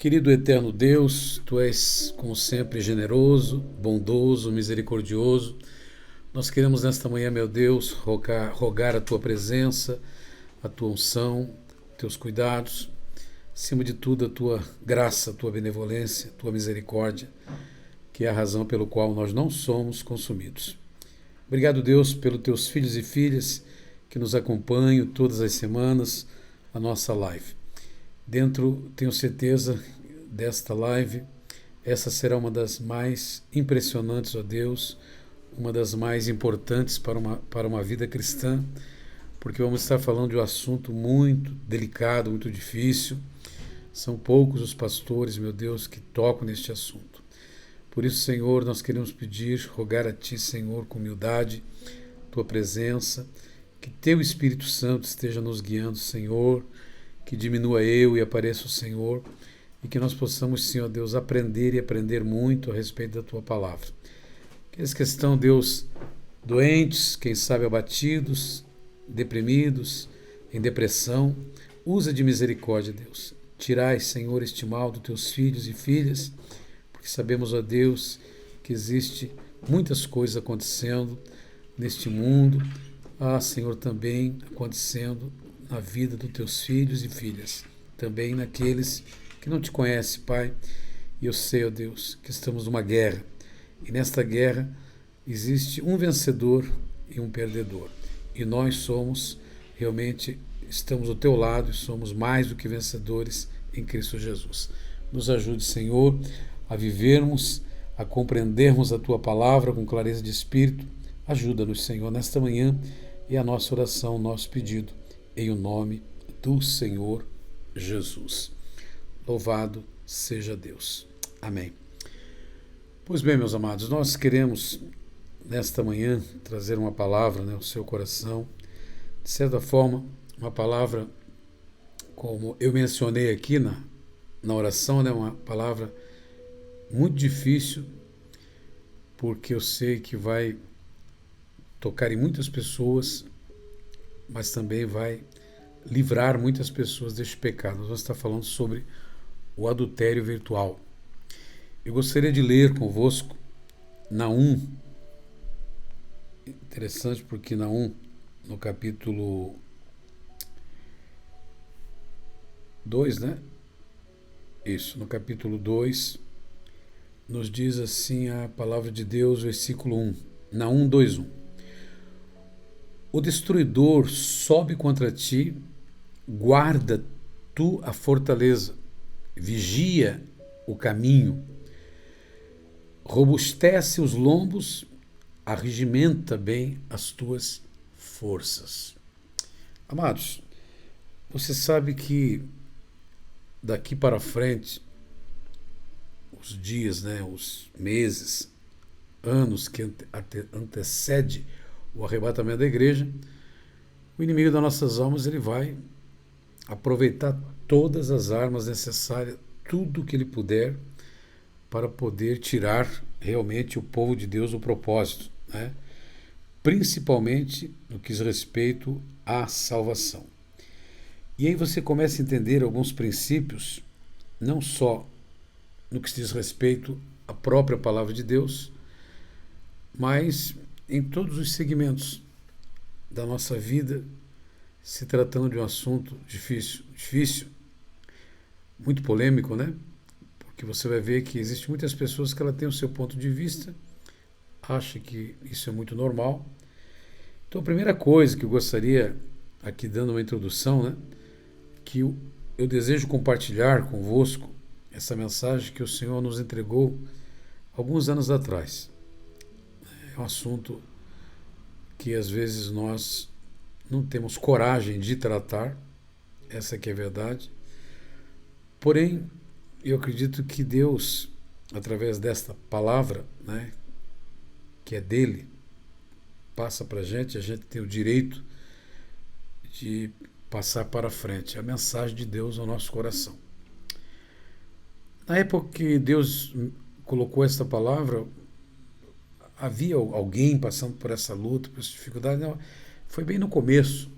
Querido eterno Deus, Tu és, como sempre, generoso, bondoso, misericordioso. Nós queremos nesta manhã, meu Deus, rogar a Tua presença, a Tua unção, Teus cuidados, acima de tudo a Tua graça, a Tua benevolência, a Tua misericórdia, que é a razão pelo qual nós não somos consumidos. Obrigado, Deus, pelos Teus filhos e filhas que nos acompanham todas as semanas na nossa live. Tenho certeza, desta live, essa será uma das mais impressionantes, ó Deus, uma das mais importantes para uma vida cristã, porque vamos estar falando de um assunto muito delicado, muito difícil. São poucos os pastores, meu Deus, que tocam neste assunto. Por isso, Senhor, nós queremos pedir, rogar a Ti, Senhor, com humildade, Tua presença, que Teu Espírito Santo esteja nos guiando, Senhor, que diminua eu e apareça o Senhor, e que nós possamos, Senhor Deus, aprender e aprender muito a respeito da Tua palavra. Aqueles que estão, Deus, doentes, quem sabe abatidos, deprimidos, em depressão, usa de misericórdia, Deus. Tirai, Senhor, este mal dos Teus filhos e filhas, porque sabemos, ó Deus, que existe muitas coisas acontecendo neste mundo, Senhor, também acontecendo na vida dos Teus filhos e filhas, também naqueles que não Te conhecem, Pai. E eu sei, ó Deus, que estamos numa guerra, e nesta guerra existe um vencedor e um perdedor, e nós estamos ao Teu lado e somos mais do que vencedores em Cristo Jesus. Nos ajude, Senhor, a vivermos, a compreendermos a Tua palavra com clareza de espírito. Ajuda-nos, Senhor, nesta manhã, e a nossa oração, o nosso pedido, em o nome do Senhor Jesus. Louvado seja Deus. Amém. Pois bem, meus amados, nós queremos, nesta manhã, trazer uma palavra, ao seu coração. De certa forma, uma palavra, como eu mencionei aqui na oração, uma palavra muito difícil, porque eu sei que vai tocar em muitas pessoas, mas também vai livrar muitas pessoas deste pecado. Nós vamos estar falando sobre o adultério virtual. Eu gostaria de ler convosco Naum. Interessante porque Naum, no capítulo 2, Isso, no capítulo 2, nos diz assim a palavra de Deus, versículo 1. Naum 2:1. O destruidor sobe contra ti, guarda tu a fortaleza, vigia o caminho, robustece os lombos, arregimenta bem as tuas forças. Amados, você sabe que daqui para frente, os dias, os meses, anos que antecede o arrebatamento da igreja, o inimigo das nossas almas ele vai aproveitar todas as armas necessárias, tudo que ele puder, para poder tirar realmente o povo de Deus do propósito, principalmente no que diz respeito à salvação. E aí você começa a entender alguns princípios, não só no que diz respeito à própria palavra de Deus, mas em todos os segmentos da nossa vida, se tratando de um assunto difícil, muito polêmico, Porque você vai ver que existem muitas pessoas que ela tem o seu ponto de vista, acha que isso é muito normal. Então, a primeira coisa que eu gostaria, aqui dando uma introdução, que eu desejo compartilhar convosco essa mensagem que o Senhor nos entregou alguns anos atrás. É um assunto que às vezes nós não temos coragem de tratar, essa que é a verdade. Porém, eu acredito que Deus, através desta palavra, que é dele, passa para a gente tem o direito de passar para frente a mensagem de Deus ao nosso coração. Na época que Deus colocou esta palavra, havia alguém passando por essa luta, por essa dificuldade? Não, foi bem no começo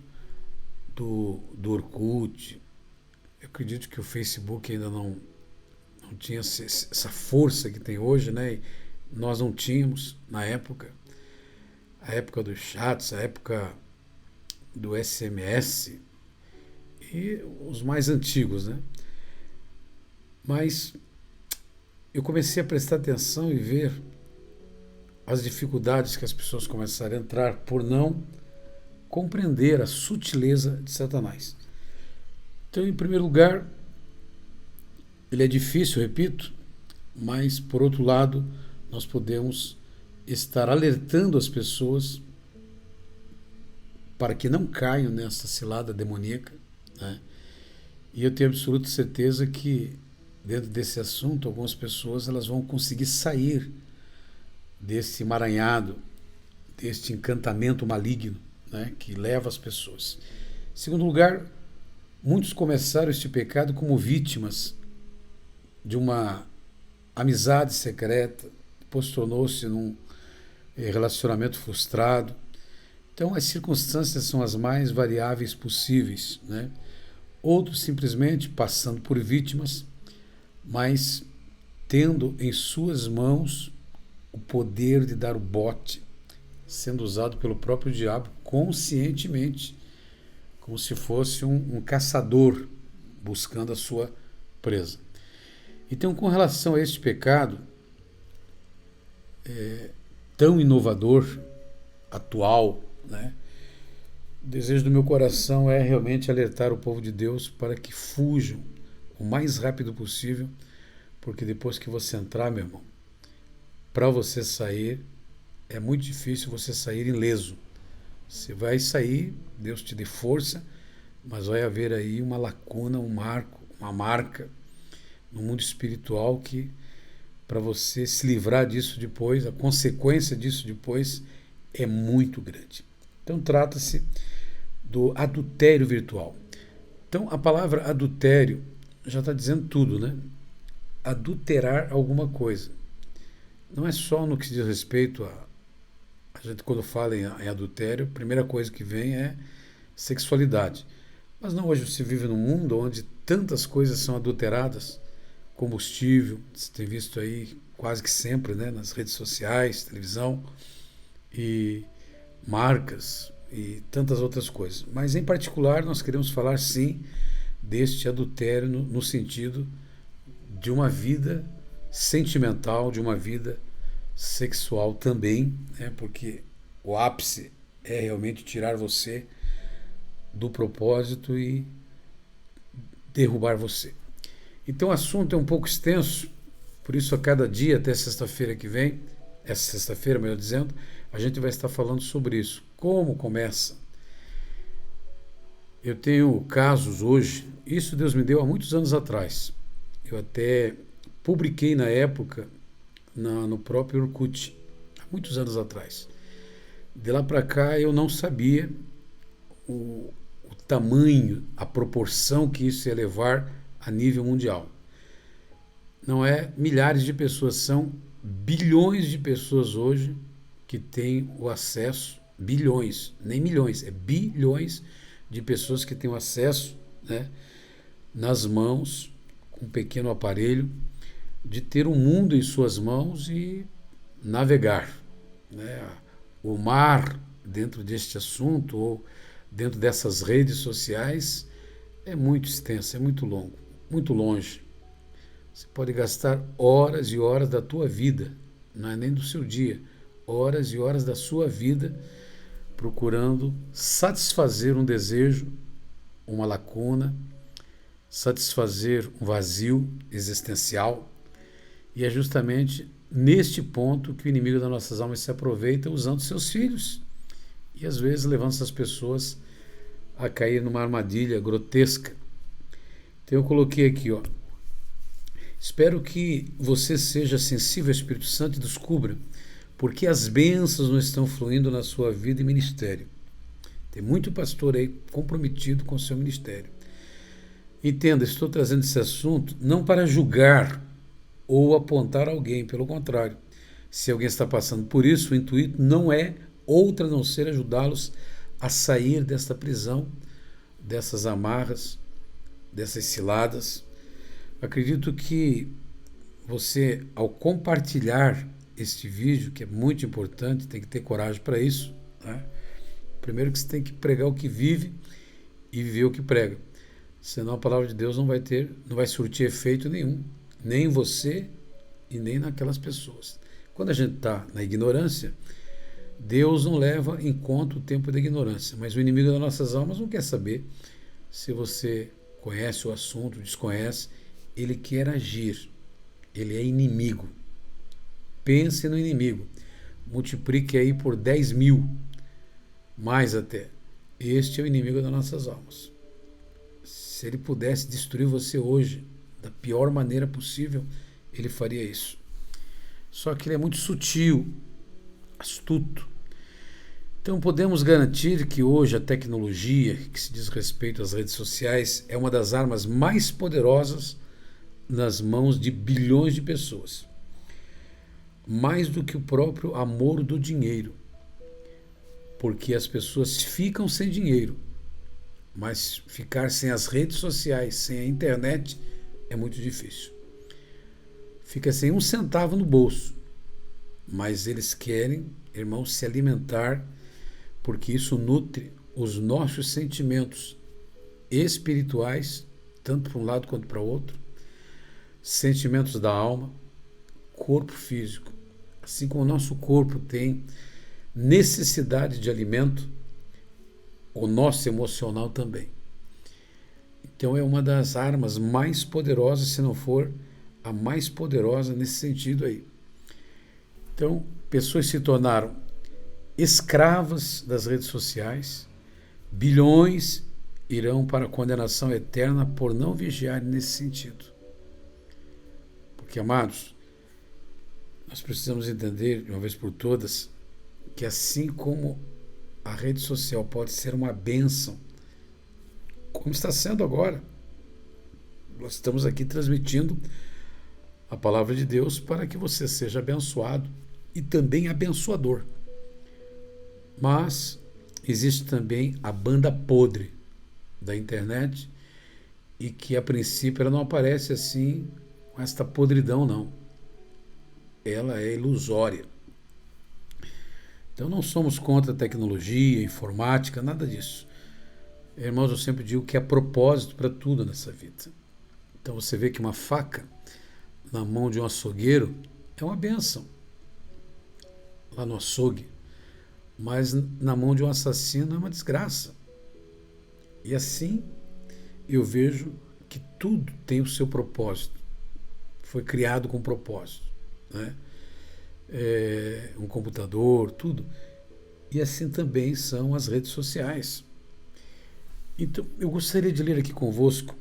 do Orkut. Eu acredito que o Facebook ainda não tinha essa força que tem hoje, né? E nós não tínhamos na época, a época dos chats, a época do SMS e os mais antigos, né? Mas eu comecei a prestar atenção e ver as dificuldades que as pessoas começaram a entrar por não compreender a sutileza de Satanás. Então, em primeiro lugar, ele é difícil, repito, mas, por outro lado, nós podemos estar alertando as pessoas para que não caiam nessa cilada demoníaca, né? E eu tenho absoluta certeza que, dentro desse assunto, algumas pessoas elas vão conseguir sair desse emaranhado, deste encantamento maligno, né, que leva as pessoas. Em segundo lugar, muitos começaram este pecado como vítimas de uma amizade secreta, depois tornou-se num relacionamento frustrado. Então, as circunstâncias são as mais variáveis possíveis, né? Outros simplesmente passando por vítimas, mas tendo em suas mãos o poder de dar o bote, sendo usado pelo próprio diabo conscientemente, como se fosse um caçador buscando a sua presa. Então, com relação a este pecado tão inovador, atual, né, o desejo do meu coração é realmente alertar o povo de Deus para que fujam o mais rápido possível, porque depois que você entrar, meu irmão, para você sair, é muito difícil você sair ileso. Você vai sair, Deus te dê força, mas vai haver aí uma lacuna, um marco, uma marca no mundo espiritual que, para você se livrar disso depois, a consequência disso depois é muito grande. Então, trata-se do adultério virtual. Então, a palavra adultério já está dizendo tudo, né? Adulterar alguma coisa. Não é só no que se diz respeito a gente, quando fala em adultério, a primeira coisa que vem é sexualidade. Mas não, hoje você vive num mundo onde tantas coisas são adulteradas, combustível, você tem visto aí quase que sempre, né, nas redes sociais, televisão, e marcas e tantas outras coisas. Mas, em particular, nós queremos falar, sim, deste adultério no sentido de uma vida sentimental, de uma vida sexual também, né? Porque o ápice é realmente tirar você do propósito e derrubar você. Então o assunto é um pouco extenso, por isso a cada dia, até sexta-feira que vem, essa sexta-feira, melhor dizendo, a gente vai estar falando sobre isso. Como começa? Eu tenho casos hoje, isso Deus me deu há muitos anos atrás. Eu até publiquei na época no próprio Orkut, há muitos anos atrás. De lá para cá eu não sabia o tamanho, a proporção que isso ia levar a nível mundial. Não é milhares de pessoas, são bilhões de pessoas hoje que têm o acesso, bilhões, nem milhões, é bilhões de pessoas que têm o acesso, né, nas mãos, com um pequeno aparelho, de ter o mundo em suas mãos e navegar, né? O mar dentro deste assunto ou dentro dessas redes sociais é muito extenso, é muito longo, muito longe. Você pode gastar horas e horas da tua vida, não é nem do seu dia, horas e horas da sua vida procurando satisfazer um desejo, uma lacuna, satisfazer um vazio existencial. E é justamente neste ponto que o inimigo das nossas almas se aproveita usando seus filhos e às vezes levando essas pessoas a cair numa armadilha grotesca. Então eu coloquei aqui, ó. Espero que você seja sensível ao Espírito Santo e descubra porque as bênçãos não estão fluindo na sua vida e ministério. Tem muito pastor aí comprometido com o seu ministério. Entenda, estou trazendo esse assunto não para julgar ou apontar alguém, pelo contrário. Se alguém está passando por isso, o intuito não é outra a não ser ajudá-los a sair desta prisão, dessas amarras, dessas ciladas. Acredito que você, ao compartilhar este vídeo, que é muito importante, tem que ter coragem para isso, né? Primeiro que você tem que pregar o que vive e viver o que prega. Senão a palavra de Deus não vai surtir efeito nenhum, nem em você e nem naquelas pessoas. Quando a gente está na ignorância, Deus não leva em conta o tempo da ignorância, mas o inimigo das nossas almas não quer saber se você conhece o assunto, desconhece, ele quer agir, ele é inimigo. Pense no inimigo, multiplique aí por 10.000, mais até. Este é o inimigo das nossas almas. Se ele pudesse destruir você hoje, da pior maneira possível, ele faria isso. Só que ele é muito sutil, astuto. Então podemos garantir que hoje a tecnologia, que se diz respeito às redes sociais, é uma das armas mais poderosas nas mãos de bilhões de pessoas. Mais do que o próprio amor do dinheiro. Porque as pessoas ficam sem dinheiro, mas ficar sem as redes sociais, sem a internet, é muito difícil. Fica sem um centavo no bolso, mas eles querem, irmãos, se alimentar, porque isso nutre os nossos sentimentos espirituais, tanto para um lado quanto para o outro, sentimentos da alma, corpo físico. Assim como o nosso corpo tem necessidade de alimento, o nosso emocional também. Então é uma das armas mais poderosas, se não for a mais poderosa nesse sentido aí. Então, pessoas se tornaram escravas das redes sociais, bilhões irão para a condenação eterna por não vigiarem nesse sentido. Porque, amados, nós precisamos entender, de uma vez por todas, que assim como a rede social pode ser uma bênção, como está sendo agora, nós estamos aqui transmitindo a palavra de Deus para que você seja abençoado e também abençoador. Mas existe também a banda podre da internet e que a princípio ela não aparece assim com esta podridão, não. Ela é ilusória. Então não somos contra a tecnologia, informática, nada disso. Irmãos, eu sempre digo que há propósito para tudo nessa vida. Então você vê que uma faca na mão de um açougueiro é uma bênção, lá no açougue, mas na mão de um assassino é uma desgraça. E assim eu vejo que tudo tem o seu propósito, foi criado com propósito, né? Um computador, tudo. E assim também são as redes sociais. Então, eu gostaria de ler aqui convosco,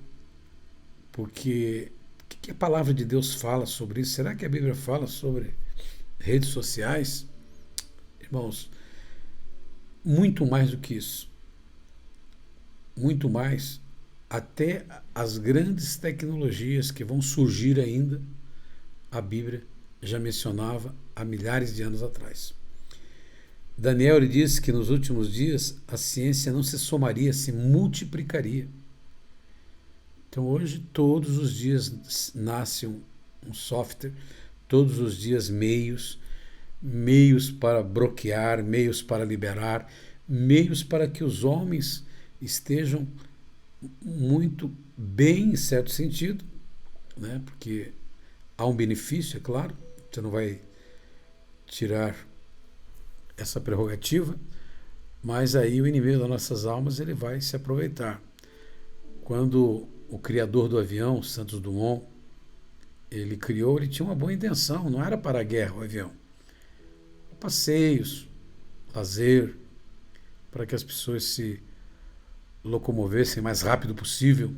porque o que a palavra de Deus fala sobre isso? Será que a Bíblia fala sobre redes sociais? Irmãos, muito mais do que isso. Muito mais. Até as grandes tecnologias que vão surgir ainda, a Bíblia já mencionava há milhares de anos atrás. Daniel ele disse que nos últimos dias a ciência não se somaria, se multiplicaria. Então hoje todos os dias nasce um software, todos os dias meios para bloquear, meios para liberar, meios para que os homens estejam muito bem, em certo sentido, né? Porque há um benefício, é claro, você não vai tirar essa prerrogativa, mas aí o inimigo das nossas almas ele vai se aproveitar. Quando o criador do avião, Santos Dumont, ele criou, ele tinha uma boa intenção, não era para a guerra o avião. Passeios, lazer, para que as pessoas se locomovessem o mais rápido possível,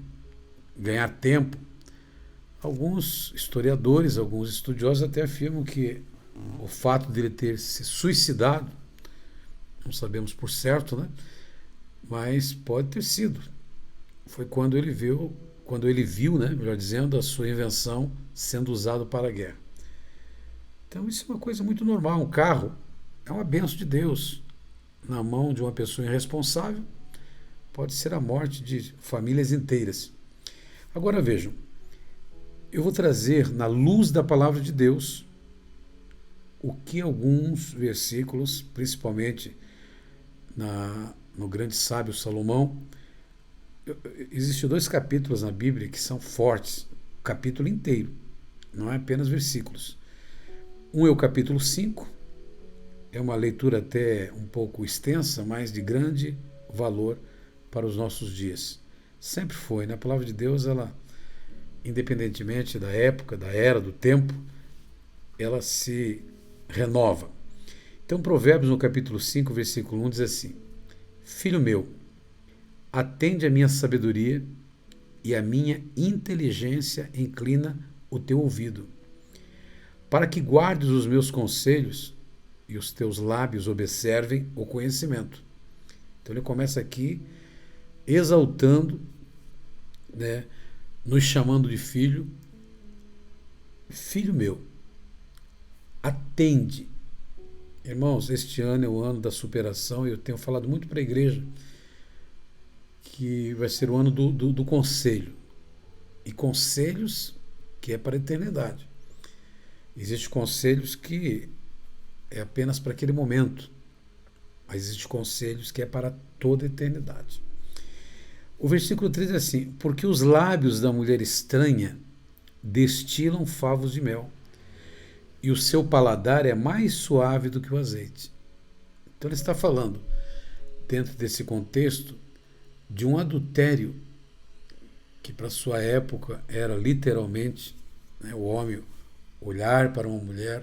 ganhar tempo. Alguns historiadores, alguns estudiosos até afirmam que o fato dele ter se suicidado, não sabemos por certo, né? Mas pode ter sido. Foi quando ele viu, né, melhor dizendo, a sua invenção sendo usada para a guerra. Então isso é uma coisa muito normal. Um carro é uma bênção de Deus. Na mão de uma pessoa irresponsável, pode ser a morte de famílias inteiras. Agora vejam, eu vou trazer, na luz da palavra de Deus, o que alguns versículos, principalmente no grande sábio Salomão, existem 2 capítulos na Bíblia que são fortes, o capítulo inteiro, não é apenas versículos. Um é o capítulo 5, é uma leitura até um pouco extensa, mas de grande valor para os nossos dias. Sempre foi, né? A palavra de Deus, ela, independentemente da época, da era, do tempo, ela se renova. Então, Provérbios, no capítulo 5, versículo 1, diz assim: Filho meu, atende a minha sabedoria e a minha inteligência inclina o teu ouvido, para que guardes os meus conselhos e os teus lábios observem o conhecimento. Então ele começa aqui exaltando, né, nos chamando de filho. Filho meu, atende. Irmãos, este ano é o ano da superação e eu tenho falado muito para a igreja que vai ser o ano do conselho. E conselhos que é para a eternidade. Existem conselhos que é apenas para aquele momento, mas existem conselhos que é para toda a eternidade. O versículo 3 é assim: porque os lábios da mulher estranha destilam favos de mel, e o seu paladar é mais suave do que o azeite. Então ele está falando, dentro desse contexto, de um adultério que para sua época era literalmente, né, o homem olhar para uma mulher,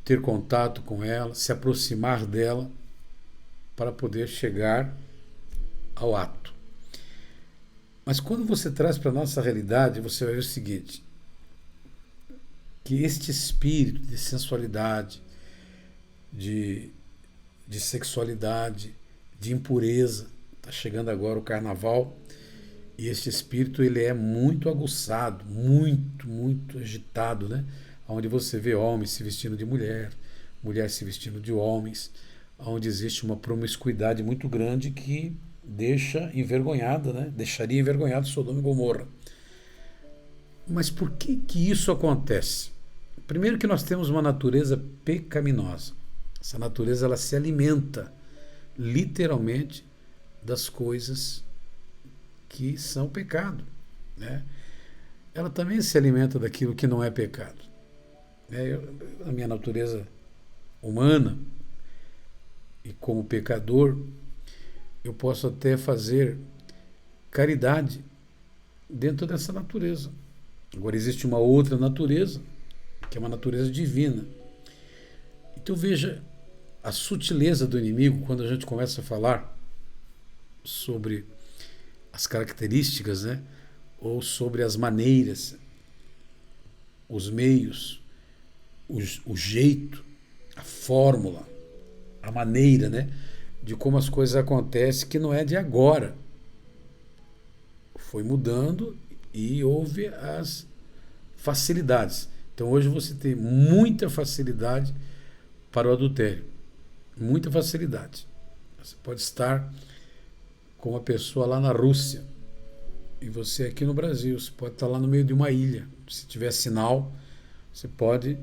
ter contato com ela, se aproximar dela para poder chegar ao ato. Mas quando você traz para a nossa realidade, você vai ver o seguinte, que este espírito de sensualidade, de sexualidade, de impureza, está chegando agora o carnaval, e este espírito ele é muito aguçado, muito agitado, né? Onde você vê homens se vestindo de mulher, mulher se vestindo de homens, onde existe uma promiscuidade muito grande que deixa envergonhada, né? Deixaria envergonhado Sodoma e Gomorra. Mas por que isso acontece? Primeiro que nós temos uma natureza pecaminosa. Essa natureza ela se alimenta literalmente das coisas que são pecado, né? Ela também se alimenta daquilo que não é pecado. A minha natureza humana e como pecador, eu posso até fazer caridade dentro dessa natureza. Agora existe uma outra natureza, que é uma natureza divina. Então veja a sutileza do inimigo quando a gente começa a falar sobre as características, né? Ou sobre as maneiras, os meios, o jeito, a fórmula, a maneira, né? De como as coisas acontecem, que não é de agora. Foi mudando e houve as facilidades. Então hoje você tem muita facilidade para o adultério. Muita facilidade. Você pode estar com uma pessoa lá na Rússia e você aqui no Brasil. Você pode estar lá no meio de uma ilha. Se tiver sinal, você pode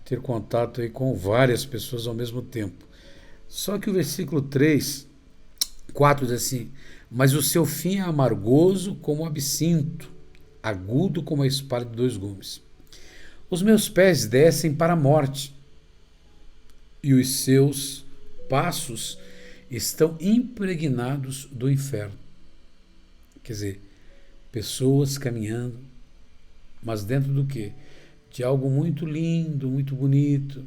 ter contato aí com várias pessoas ao mesmo tempo. Só que o versículo 4 diz assim: mas o seu fim é amargoso como o absinto, agudo como a espada de 2 gumes. Os meus pés descem para a morte, e os seus passos estão impregnados do inferno. Quer dizer, pessoas caminhando, mas dentro do quê? De algo muito lindo, muito bonito.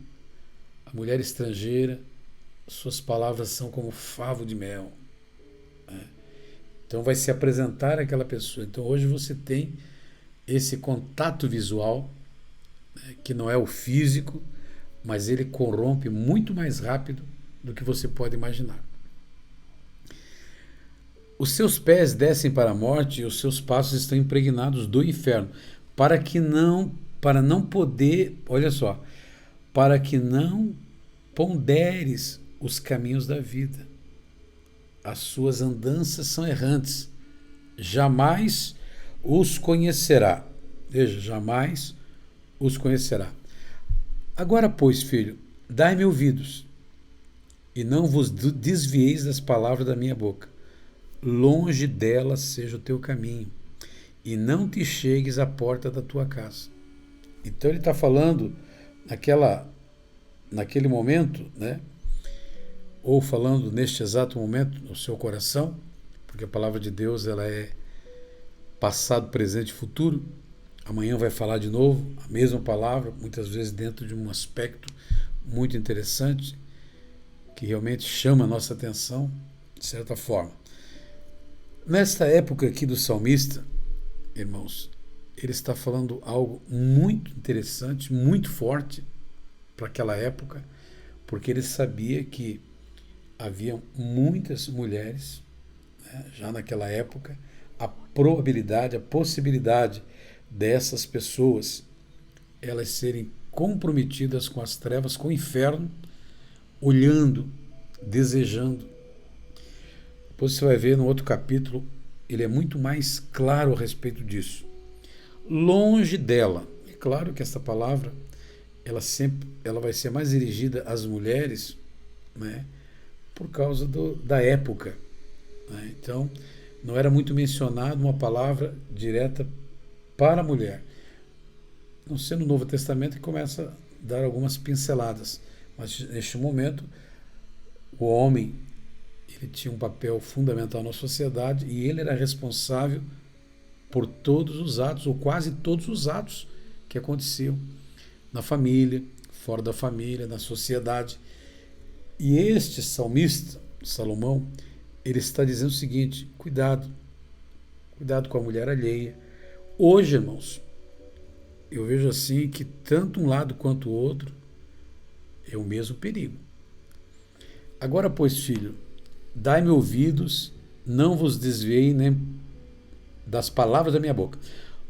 A mulher estrangeira, suas palavras são como favo de mel. Então vai se apresentar aquela pessoa. Então hoje você tem esse contato visual, que não é o físico, mas ele corrompe muito mais rápido do que você pode imaginar. Os seus pés descem para a morte e os seus passos estão impregnados do inferno, para não poder, olha só, para que não ponderes os caminhos da vida. As suas andanças são errantes, jamais os conhecerá. Veja, jamais os conhecerá. Agora, pois, filho, dai-me ouvidos, e não vos desvieis das palavras da minha boca. Longe delas seja o teu caminho, e não te chegues à porta da tua casa. Então ele está falando naquele momento, né? Ou falando neste exato momento no seu coração, porque a palavra de Deus ela é passado, presente e futuro. Amanhã vai falar de novo a mesma palavra, muitas vezes dentro de um aspecto muito interessante, que realmente chama a nossa atenção, de certa forma. Nesta época aqui do salmista, irmãos, ele está falando algo muito interessante, muito forte para aquela época, porque ele sabia que havia muitas mulheres, né, já naquela época, a probabilidade, a possibilidade dessas pessoas elas serem comprometidas com as trevas, com o inferno, olhando, desejando. Depois você vai ver no outro capítulo, ele é muito mais claro a respeito disso. Longe dela. É claro que essa palavra ela vai ser mais dirigida às mulheres, né, por causa da época, né? Então, não era muito mencionado uma palavra direta para a mulher. Não sendo no Novo Testamento, que começa a dar algumas pinceladas. Mas, neste momento, o homem ele tinha um papel fundamental na sociedade e ele era responsável por todos os atos, ou quase todos os atos que aconteciam na família, fora da família, na sociedade. E este salmista, Salomão, ele está dizendo o seguinte: cuidado com a mulher alheia. Hoje, irmãos, eu vejo assim que tanto um lado quanto o outro é o mesmo perigo. Agora, pois, filho, dai-me ouvidos, não vos desviei nem das palavras da minha boca.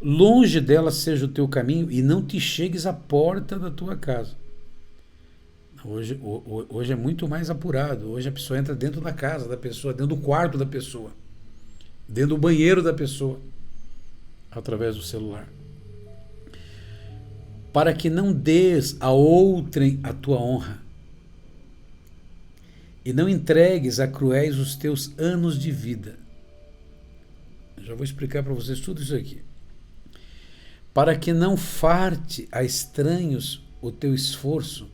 Longe delas seja o teu caminho e não te chegues à porta da tua casa. Hoje é muito mais apurado. Hoje a pessoa entra dentro da casa da pessoa, dentro do quarto da pessoa, dentro do banheiro da pessoa, através do celular. Para que não dês a outrem a tua honra e não entregues a cruéis os teus anos de vida. Já vou explicar para vocês tudo isso aqui. Para que não farte a estranhos o teu esforço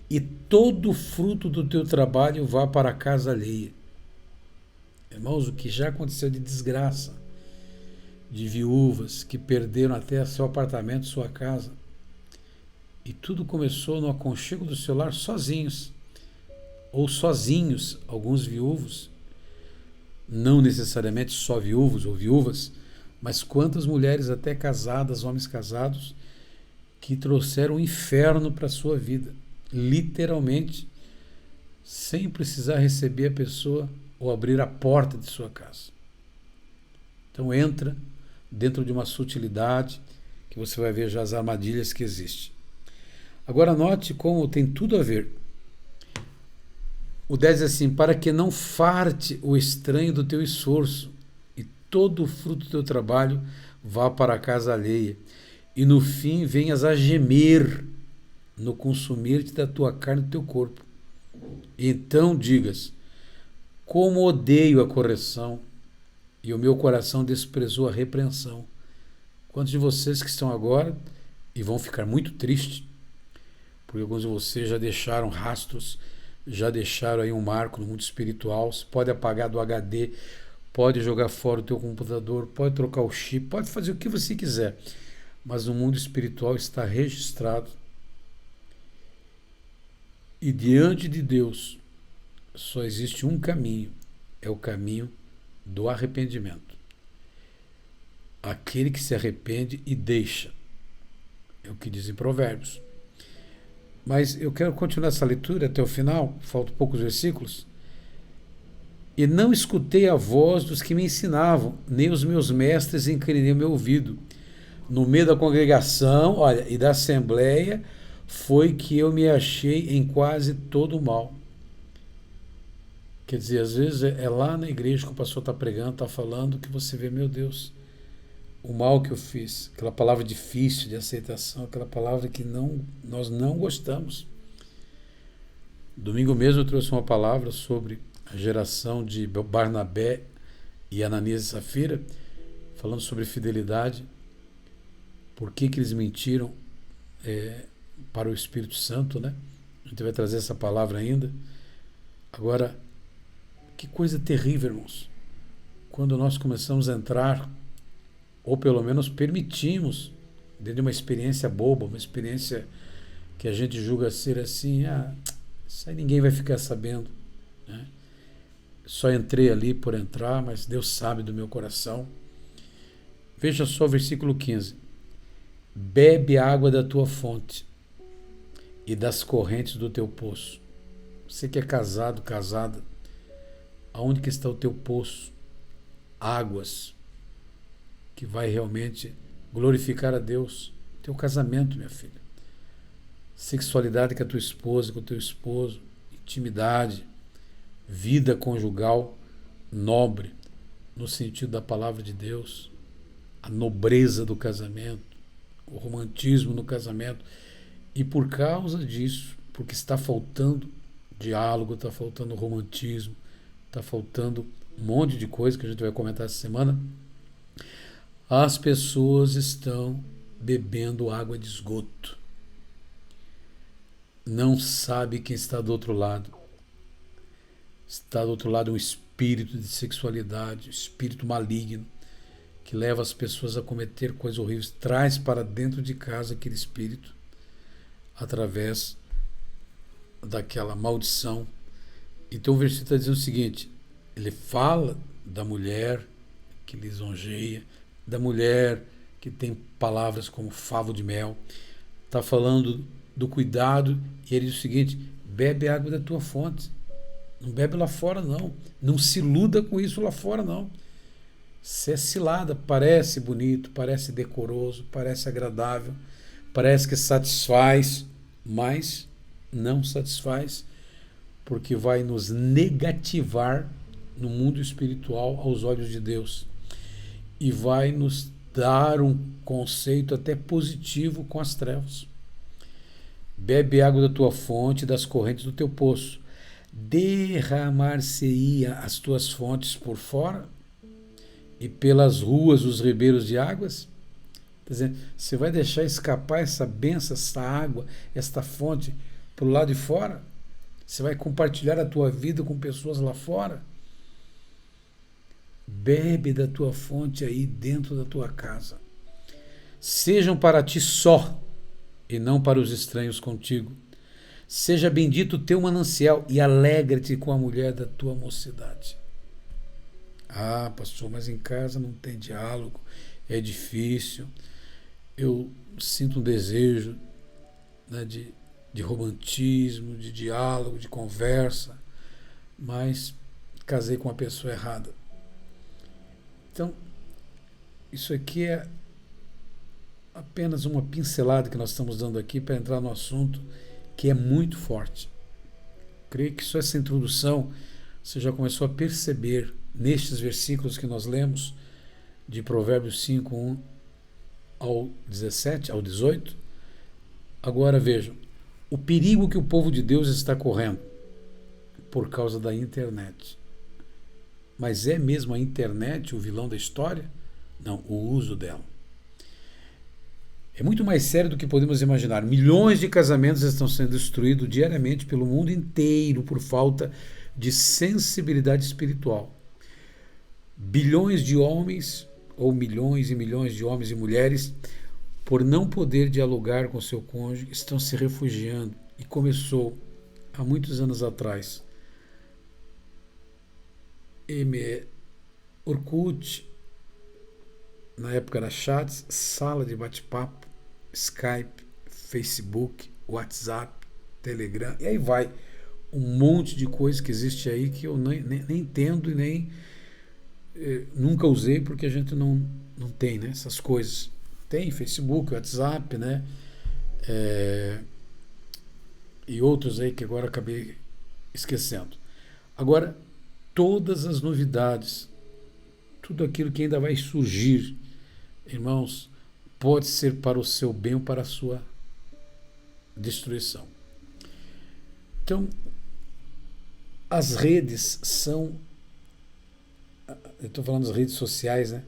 e todo o fruto do teu trabalho vá para a casa alheia. Irmãos, o que já aconteceu de desgraça, de viúvas que perderam até seu apartamento, sua casa, e tudo começou no aconchego do seu lar sozinhos, ou sozinhos, alguns viúvos, não necessariamente só viúvos ou viúvas, mas quantas mulheres até casadas, homens casados, que trouxeram o inferno para a sua vida, literalmente, sem precisar receber a pessoa ou abrir a porta de sua casa. Então entra dentro de uma sutilidade que você vai ver já as armadilhas que existem. Agora note como tem tudo a ver. O 10 diz assim: para que não farte o estranho do teu esforço e todo o fruto do teu trabalho vá para a casa alheia, e no fim venhas a gemer no consumir-te da tua carne e do teu corpo. E então digas: como odeio a correção, e o meu coração desprezou a repreensão. Quantos de vocês que estão agora, e vão ficar muito tristes, porque alguns de vocês já deixaram rastros, já deixaram aí um marco no mundo espiritual. Você pode apagar do HD, pode jogar fora o teu computador, pode trocar o chip, pode fazer o que você quiser, mas o mundo espiritual está registrado. E diante de Deus só existe um caminho, é o caminho do arrependimento. Aquele que se arrepende e deixa, é o que dizem Provérbios. Mas eu quero continuar essa leitura até o final, faltam poucos versículos. E não escutei a voz dos que me ensinavam, nem os meus mestres inclinei o meu ouvido. No meio da congregação, olha, e da assembleia, foi que eu me achei em quase todo o mal. Quer dizer, às vezes é lá na igreja que o pastor está pregando, está falando, que você vê, meu Deus, o mal que eu fiz, aquela palavra difícil de aceitação, aquela palavra que nós não gostamos. Domingo mesmo eu trouxe uma palavra sobre a geração de Barnabé e Ananias e Safira, falando sobre fidelidade, por que eles mentiram para o Espírito Santo, né? A gente vai trazer essa palavra ainda. Agora, que coisa terrível, irmãos, quando nós começamos a entrar, ou pelo menos permitimos, dentro de uma experiência boba, uma experiência que a gente julga ser assim, isso aí ninguém vai ficar sabendo, né? Só entrei ali por entrar, mas Deus sabe do meu coração. Veja só o versículo 15. Bebe a água da tua fonte e das correntes do teu poço. Você que é casado, casada, aonde que está o teu poço? Águas que vai realmente glorificar a Deus. Teu casamento, minha filha. Sexualidade com a tua esposa, com o teu esposo, intimidade, vida conjugal nobre, no sentido da palavra de Deus, a nobreza do casamento, o romantismo no casamento. E por causa disso, porque está faltando diálogo, está faltando romantismo, está faltando um monte de coisa que a gente vai comentar essa semana, as pessoas estão bebendo água de esgoto. Não sabe quem está do outro lado. Está do outro lado um espírito de sexualidade, um espírito maligno, que leva as pessoas a cometer coisas horríveis, traz para dentro de casa aquele espírito, através daquela maldição. Então o versículo está dizendo o seguinte, ele fala da mulher que lisonjeia, da mulher que tem palavras como favo de mel, está falando do cuidado, e ele diz o seguinte, bebe água da tua fonte, não bebe lá fora não, não se iluda com isso lá fora não. Você é cilada, parece bonito, parece decoroso, parece agradável, parece que satisfaz, mas não satisfaz, porque vai nos negativar no mundo espiritual aos olhos de Deus e vai nos dar um conceito até positivo com as trevas. Bebe água da tua fonte, das correntes do teu poço. Derramar-se-ia as tuas fontes por fora e pelas ruas os ribeiros de águas? Quer dizer, você vai deixar escapar essa bênção, essa água, esta fonte para o lado de fora? Você vai compartilhar a tua vida com pessoas lá fora? Bebe da tua fonte aí dentro da tua casa. Sejam para ti só, e não para os estranhos contigo. Seja bendito o teu manancial e alegra-te com a mulher da tua mocidade. Ah, pastor, mas em casa não tem diálogo, é difícil. Eu sinto um desejo, né, de romantismo, de diálogo, de conversa, mas casei com a pessoa errada. Então, isso aqui é apenas uma pincelada que nós estamos dando aqui para entrar no assunto que é muito forte. Creio que só essa introdução você já começou a perceber nestes versículos que nós lemos, de Provérbios 5, 1 ao 17, ao 18. Agora vejam, o perigo que o povo de Deus está correndo por causa da internet. Mas é mesmo a internet o vilão da história? Não, o uso dela. É muito mais sério do que podemos imaginar. Milhões de casamentos estão sendo destruídos diariamente pelo mundo inteiro por falta de sensibilidade espiritual. Bilhões de homens, ou milhões e milhões de homens e mulheres, por não poder dialogar com seu cônjuge, estão se refugiando. E começou há muitos anos atrás. Orkut, na época era chats, sala de bate-papo, Skype, Facebook, WhatsApp, Telegram, e aí vai. Um monte de coisa que existe aí que eu nem entendo e nem nunca usei, porque a gente não tem, né, essas coisas. Tem Facebook, WhatsApp, né? E outros aí que agora acabei esquecendo. Agora, todas as novidades, tudo aquilo que ainda vai surgir irmãos, pode ser para o seu bem ou para a sua destruição. Então, as redes são, eu estou falando das redes sociais, né?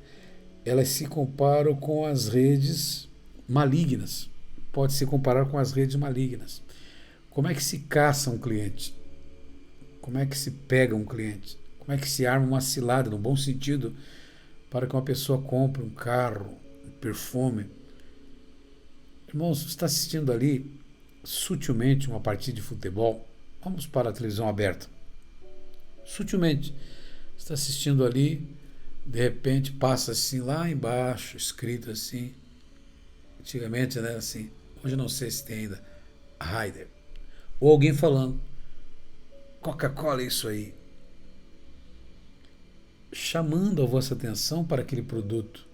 Elas se comparam com as redes malignas. Pode se comparar com as redes malignas. Como é que se caça um cliente? Como é que se pega um cliente? Como é que se arma uma cilada, no bom sentido, para que uma pessoa compre um carro, um perfume? Irmãos, você está assistindo ali sutilmente uma partida de futebol. Vamos para a televisão aberta. Sutilmente. Você está assistindo ali, de repente passa assim lá embaixo, escrito assim. Antigamente, né, assim. Hoje eu não sei se tem ainda. Raider. Ou alguém falando. Coca-Cola é isso aí. Chamando a vossa atenção para aquele produto.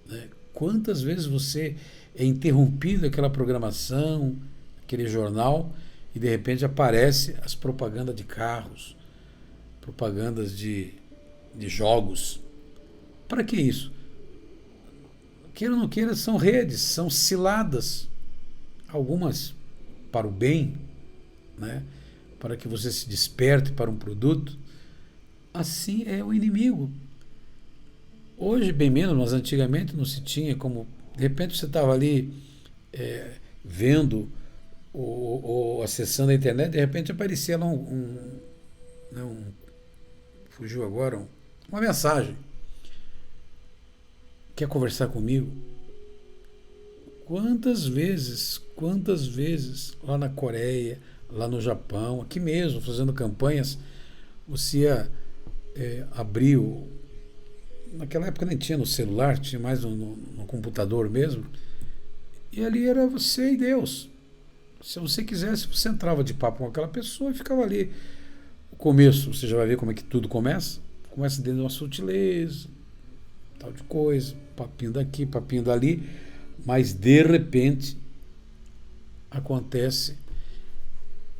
Né? Quantas vezes você é interrompido aquela programação, aquele jornal, e de repente aparece as propagandas de carros, propagandas de jogos. Para que isso? Queira ou não queira, são redes, são ciladas. Algumas para o bem, né? Para que você se desperte para um produto. Assim é o inimigo. Hoje, bem menos, mas antigamente não se tinha como. De repente você estava ali vendo ou acessando a internet, de repente aparecia lá fugiu agora, uma mensagem. Quer conversar comigo? Quantas vezes lá na Coreia, lá no Japão, aqui mesmo, fazendo campanhas, você ia abrir naquela época nem tinha no celular, tinha mais no computador mesmo, e ali era você e Deus. Se você quisesse, você entrava de papo com aquela pessoa e ficava ali. O começo, você já vai ver como é que tudo começa. Começa dentro de uma sutileza, tal de coisa, papinho daqui, papinho dali, mas de repente acontece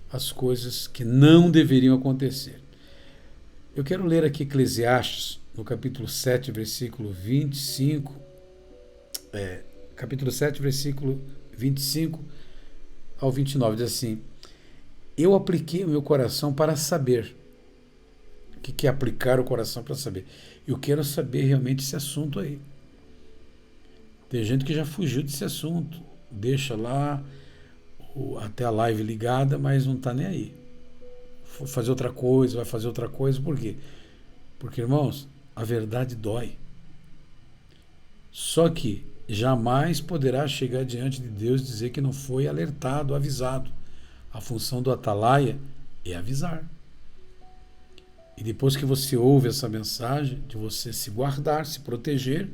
as coisas que não deveriam acontecer. Eu quero ler aqui Eclesiastes, no capítulo 7, versículo 25, capítulo 7, versículo 25 ao 29, diz assim: eu apliquei o meu coração para saber. O que é aplicar o coração para saber? Eu quero saber realmente esse assunto aí. Tem gente que já fugiu desse assunto, deixa lá até a live ligada, mas não está nem aí. Vai fazer outra coisa, por quê? Porque, irmãos, a verdade dói. Só que jamais poderá chegar diante de Deus e dizer que não foi alertado, avisado. A função do atalaia é avisar. E depois que você ouve essa mensagem, de você se guardar, se proteger,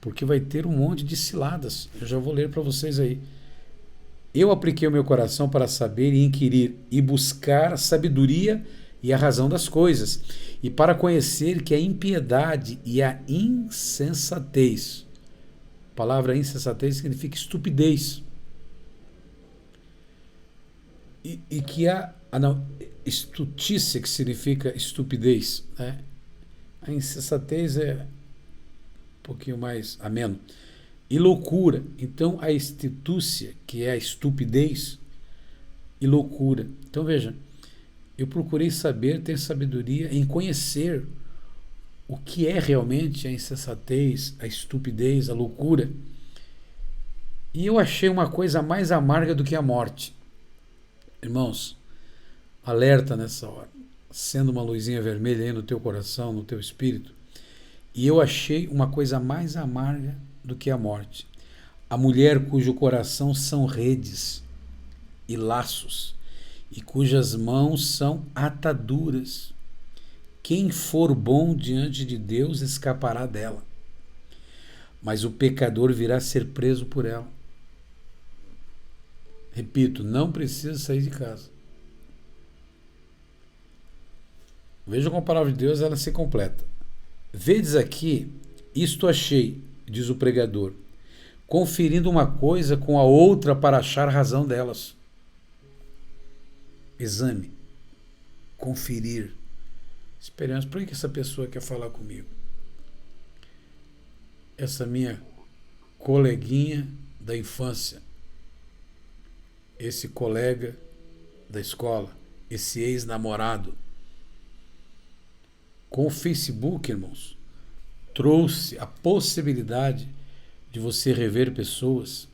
porque vai ter um monte de ciladas. Eu já vou ler para vocês aí. Eu apliquei o meu coração para saber e inquirir e buscar a sabedoria e a razão das coisas, e para conhecer que a impiedade e a insensatez, a palavra insensatez significa estupidez, e que estutice, que significa estupidez, né? A insensatez é um pouquinho mais ameno. E loucura. Então, a estitúcia, que é a estupidez, e loucura. Então, veja, eu procurei saber, ter sabedoria em conhecer o que é realmente a insensatez, a estupidez, a loucura. E eu achei uma coisa mais amarga do que a morte. Irmãos, alerta nessa hora, sendo uma luzinha vermelha aí no teu coração, no teu espírito. E eu achei uma coisa mais amarga do que a morte. A mulher cujo coração são redes e laços, e cujas mãos são ataduras. Quem for bom diante de Deus escapará dela, mas o pecador virá ser preso por ela. Repito, não precisa sair de casa. Veja como a palavra de Deus ela se completa. Vedes aqui, isto achei, diz o pregador, conferindo uma coisa com a outra para achar razão delas. Exame, conferir. Esperamos, por que essa pessoa quer falar comigo? essa minha coleguinha da infância, esse colega da escola, esse ex-namorado. Com o Facebook, irmãos, trouxe a possibilidade de você rever pessoas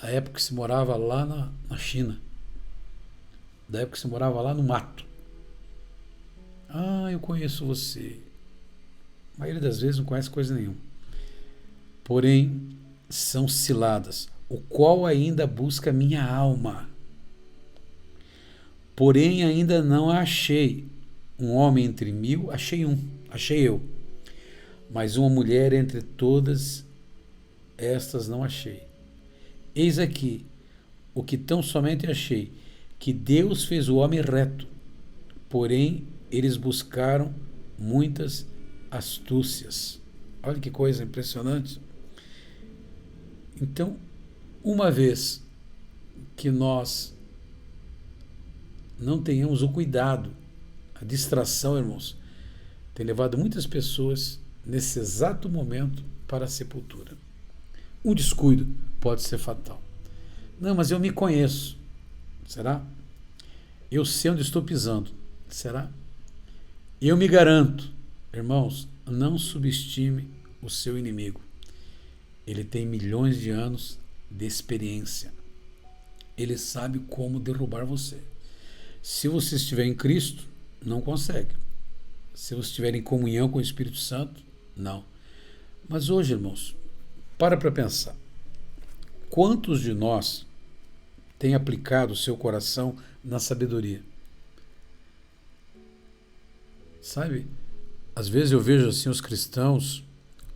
da época que se morava lá na China, da época que se morava lá no mato. Ah, eu conheço você. A maioria das vezes não conhece coisa nenhuma. Porém, são ciladas, o qual ainda busca minha alma. Porém, ainda não achei um homem entre mil, achei eu. Mas uma mulher entre todas estas não achei. Eis aqui o que tão somente achei, que Deus fez o homem reto, porém eles buscaram muitas astúcias. Olha que coisa impressionante. Então, uma vez que nós não tenhamos o cuidado, a distração, irmãos, tem levado muitas pessoas nesse exato momento para a sepultura. O descuido pode ser fatal. Não, mas eu me conheço. Será? Eu sei onde estou pisando. Será? Eu me garanto. Irmãos, não subestime o seu inimigo. Ele tem milhões de anos de experiência. Ele sabe como derrubar você. Se você estiver em Cristo, não consegue. Se você estiver em comunhão com o Espírito Santo, não. Mas hoje, irmãos, para pensar. Quantos de nós têm aplicado o seu coração na sabedoria? Sabe, às vezes eu vejo assim os cristãos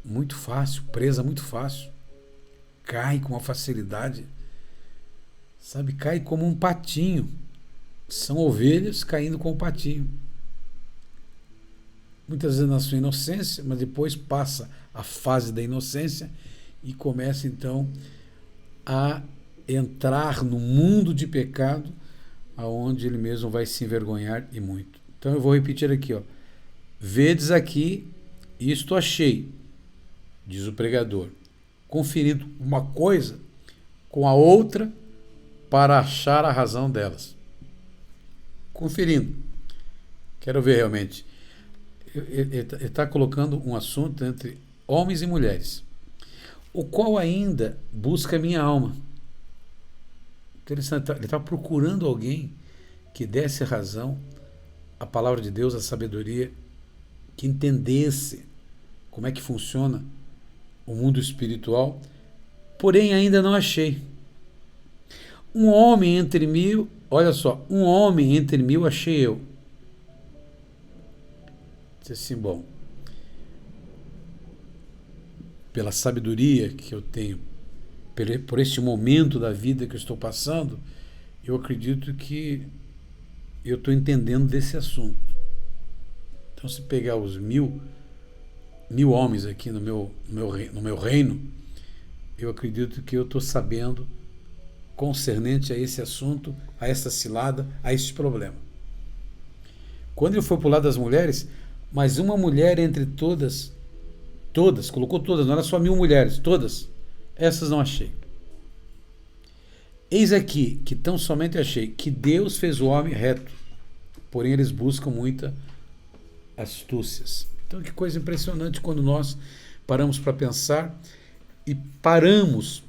muito fácil, presa muito fácil. Cai com uma facilidade. Sabe, cai como um patinho. São ovelhas caindo com o patinho. Muitas vezes na sua inocência, mas depois passa a fase da inocência e começa então a entrar no mundo de pecado, aonde ele mesmo vai se envergonhar e muito. Então eu vou repetir aqui, ó. Vedes aqui, isto achei, diz o pregador, conferido uma coisa com a outra para achar a razão delas. Conferindo. Quero ver realmente. Ele está colocando um assunto entre homens e mulheres, o qual ainda busca a minha alma. Interessante, ele está procurando alguém que desse razão à palavra de Deus, à sabedoria, que entendesse como é que funciona o mundo espiritual, porém ainda não achei. Um homem entre mil, olha só, um homem entre mil achei eu. Disse assim, bom, pela sabedoria que eu tenho, por este momento da vida que eu estou passando, eu acredito que eu estou entendendo desse assunto. Então, se pegar os mil homens aqui no meu reino, eu acredito que eu estou sabendo concernente a esse assunto, a essa cilada, a este problema. Quando ele foi para o lado das mulheres, mas uma mulher entre todas, colocou todas, não era só 1000 mulheres, todas, essas não achei. Eis aqui que tão somente achei que Deus fez o homem reto, porém eles buscam muitas astúcias. Então, que coisa impressionante quando nós paramos para pensar e paramos,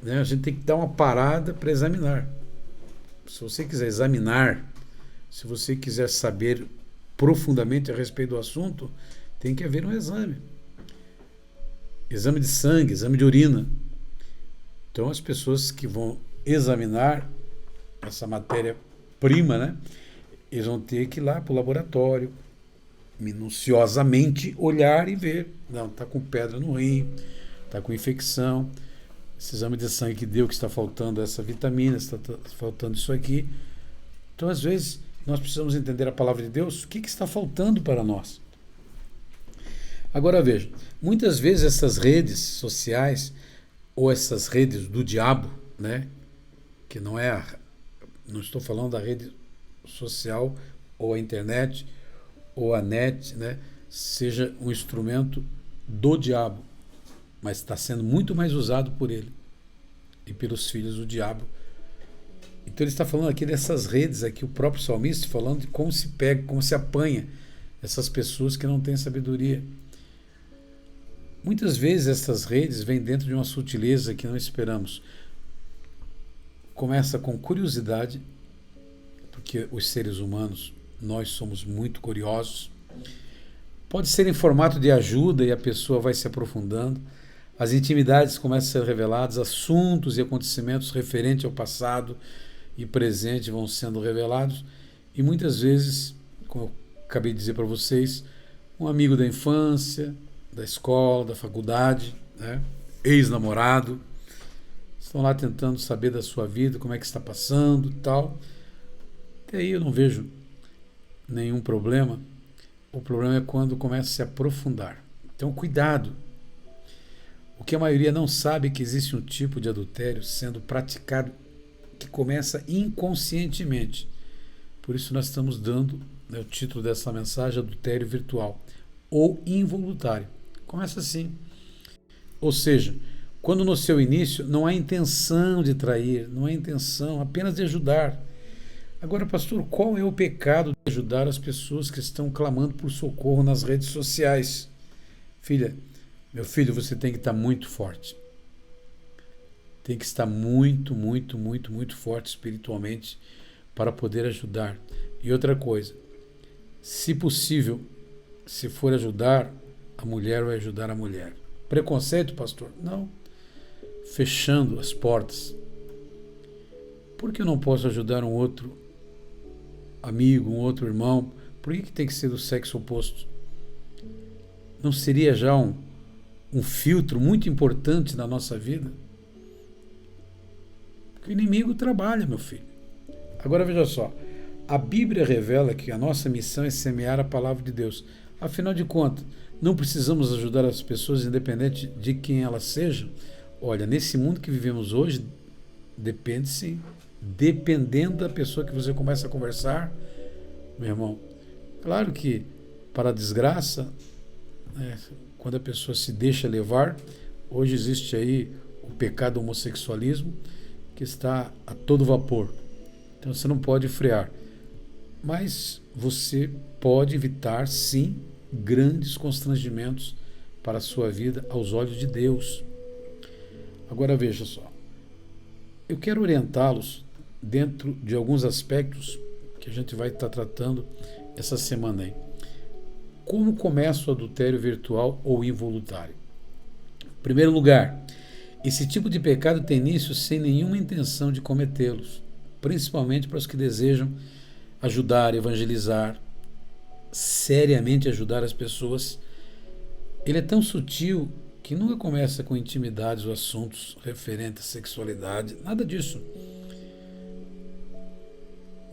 né? A gente tem que dar uma parada para examinar. Se você quiser examinar, se você quiser saber profundamente a respeito do assunto, tem que haver um exame. Exame de sangue, exame de urina. Então, as pessoas que vão examinar essa matéria-prima, né, eles vão ter que ir lá para o laboratório, minuciosamente olhar e ver. Não, está com pedra no rim, está com infecção. Esse exame de sangue que deu que está faltando essa vitamina, está faltando isso aqui. Então, às vezes, nós precisamos entender a palavra de Deus, o que está faltando para nós. Agora veja, muitas vezes essas redes sociais ou essas redes do diabo, né, que não estou falando da rede social ou a internet ou a net, né, seja um instrumento do diabo. mas está sendo muito mais usado por ele e pelos filhos do diabo. Então ele está falando aqui dessas redes, aqui o próprio salmista falando de como se pega, como se apanha essas pessoas que não têm sabedoria. Muitas vezes essas redes vêm dentro de uma sutileza que não esperamos. Começa com curiosidade, porque os seres humanos, nós somos muito curiosos. Pode ser em formato de ajuda e a pessoa vai se aprofundando. As intimidades começam a ser reveladas, assuntos e acontecimentos referentes ao passado e presente vão sendo revelados. E muitas vezes, como eu acabei de dizer para vocês, um amigo da infância, da escola, da faculdade, né? Ex-namorado, estão lá tentando saber da sua vida, como é que está passando e tal. Até aí eu não vejo nenhum problema. O problema é quando começa a se aprofundar. Então, cuidado. O que a maioria não sabe é que existe um tipo de adultério sendo praticado que começa inconscientemente. Por isso nós estamos dando, né, o título dessa mensagem, adultério virtual ou involuntário. Começa assim. Ou seja, quando no seu início não há intenção de trair, não há intenção apenas de ajudar. Agora, pastor, qual é o pecado de ajudar as pessoas que estão clamando por socorro nas redes sociais? Filha, meu filho, você tem que estar muito forte. Tem que estar muito, muito, muito, muito forte espiritualmente para poder ajudar. E outra coisa, se possível, se for ajudar, a mulher vai ajudar a mulher. Preconceito, pastor? Não. Fechando as portas. Por que eu não posso ajudar um outro amigo, um outro irmão? Por que tem que ser do sexo oposto? Não seria já um filtro muito importante na nossa vida? Porque o inimigo trabalha, meu filho. Agora veja só, a Bíblia revela que a nossa missão é semear a palavra de Deus. Afinal de contas, não precisamos ajudar as pessoas independente de quem elas sejam? Olha, nesse mundo que vivemos hoje, depende sim. Dependendo da pessoa que você começa a conversar, meu irmão, claro que para a desgraça, né, quando a pessoa se deixa levar, hoje existe aí o pecado homossexualismo que está a todo vapor. Então você não pode frear. Mas você pode evitar, sim, grandes constrangimentos para a sua vida aos olhos de Deus. Agora veja só. Eu quero orientá-los dentro de alguns aspectos que a gente vai estar tratando essa semana aí. Como começa o adultério virtual ou involuntário? Em primeiro lugar, esse tipo de pecado tem início sem nenhuma intenção de cometê-los, principalmente para os que desejam ajudar, evangelizar, seriamente ajudar as pessoas. Ele é tão sutil que nunca começa com intimidades ou assuntos referentes à sexualidade, nada disso.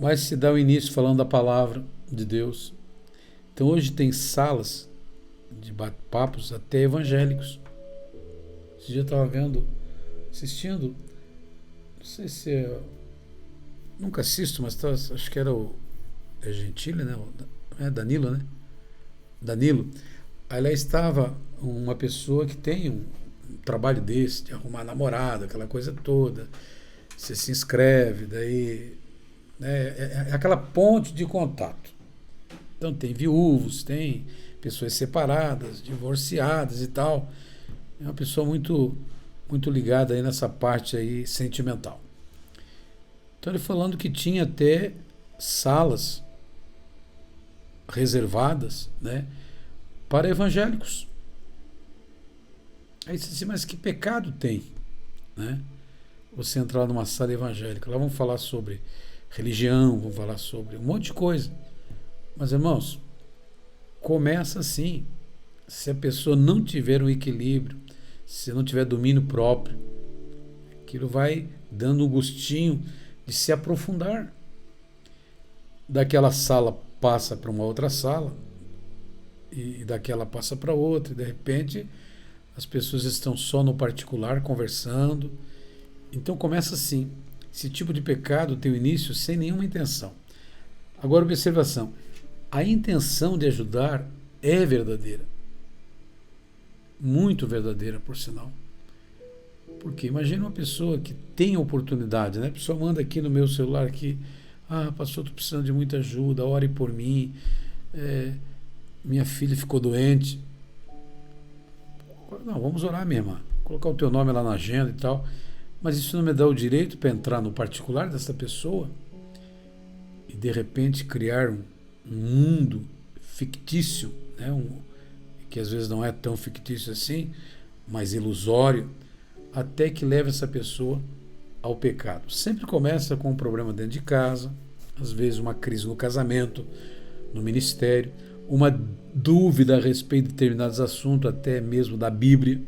Mas se dá o início falando da palavra de Deus. Então hoje tem salas de bate-papos até evangélicos. Esse dia eu estava assistindo, não sei se nunca assisto, mas acho que era é Gentili, né? É Danilo, né? Danilo. Aí lá estava uma pessoa que tem um trabalho desse, de arrumar namorada, aquela coisa toda. Você se inscreve, daí é aquela ponte de contato. Então tem viúvos, tem pessoas separadas, divorciadas e tal. É uma pessoa muito, muito ligada aí nessa parte aí sentimental. Então ele falando que tinha até salas reservadas, né, para evangélicos. Aí você disse, mas que pecado tem, né? Você entrar numa sala evangélica, lá vão falar sobre religião, vão falar sobre um monte de coisa. Mas, irmãos, começa assim. Se a pessoa não tiver um equilíbrio, se não tiver domínio próprio, aquilo vai dando um gostinho de se aprofundar. Daquela sala passa para uma outra sala, e daquela passa para outra, e de repente as pessoas estão só no particular conversando. Então começa assim. Esse tipo de pecado tem o início sem nenhuma intenção. Agora, observação. A intenção de ajudar é verdadeira. muito verdadeira, por sinal. Porque imagina uma pessoa que tem oportunidade, né? A pessoa manda aqui no meu celular aqui, pastor, estou precisando de muita ajuda, ore por mim, minha filha ficou doente. Não, vamos orar, minha irmã, colocar o teu nome lá na agenda e tal, mas isso não me dá o direito para entrar no particular dessa pessoa e de repente criar um mundo fictício, né? Que às vezes não é tão fictício assim, mas ilusório, até que leve essa pessoa ao pecado. Sempre começa com um problema dentro de casa, às vezes uma crise no casamento, no ministério, uma dúvida a respeito de determinados assuntos, até mesmo da Bíblia.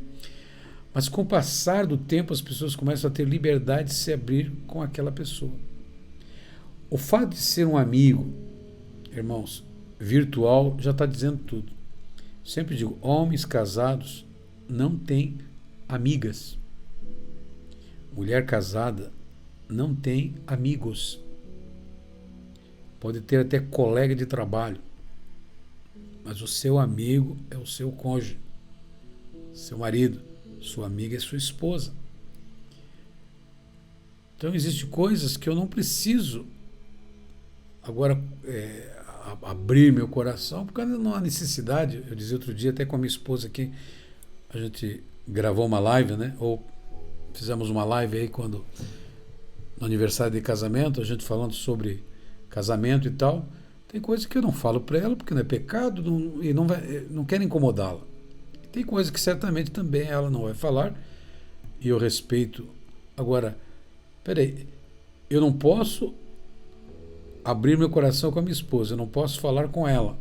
Mas com o passar do tempo, as pessoas começam a ter liberdade de se abrir com aquela pessoa. O fato de ser um amigo, irmãos, virtual, já está dizendo tudo. Sempre digo, homens casados não têm amigas. Mulher casada não tem amigos. Pode ter até colega de trabalho, mas o seu amigo é o seu cônjuge, seu marido, sua amiga é sua esposa. Então existem coisas que eu não preciso agora abrir meu coração, porque não há necessidade. Eu dizia outro dia até com a minha esposa aqui, a gente gravou uma live, né? Ou fizemos uma live aí quando no aniversário de casamento, a gente falando sobre casamento e tal. Tem coisas que eu não falo para ela porque não é pecado e não quero incomodá-la. Tem coisas que certamente também ela não vai falar e eu respeito. Agora, peraí, eu não posso abrir meu coração com a minha esposa, eu não posso falar com ela.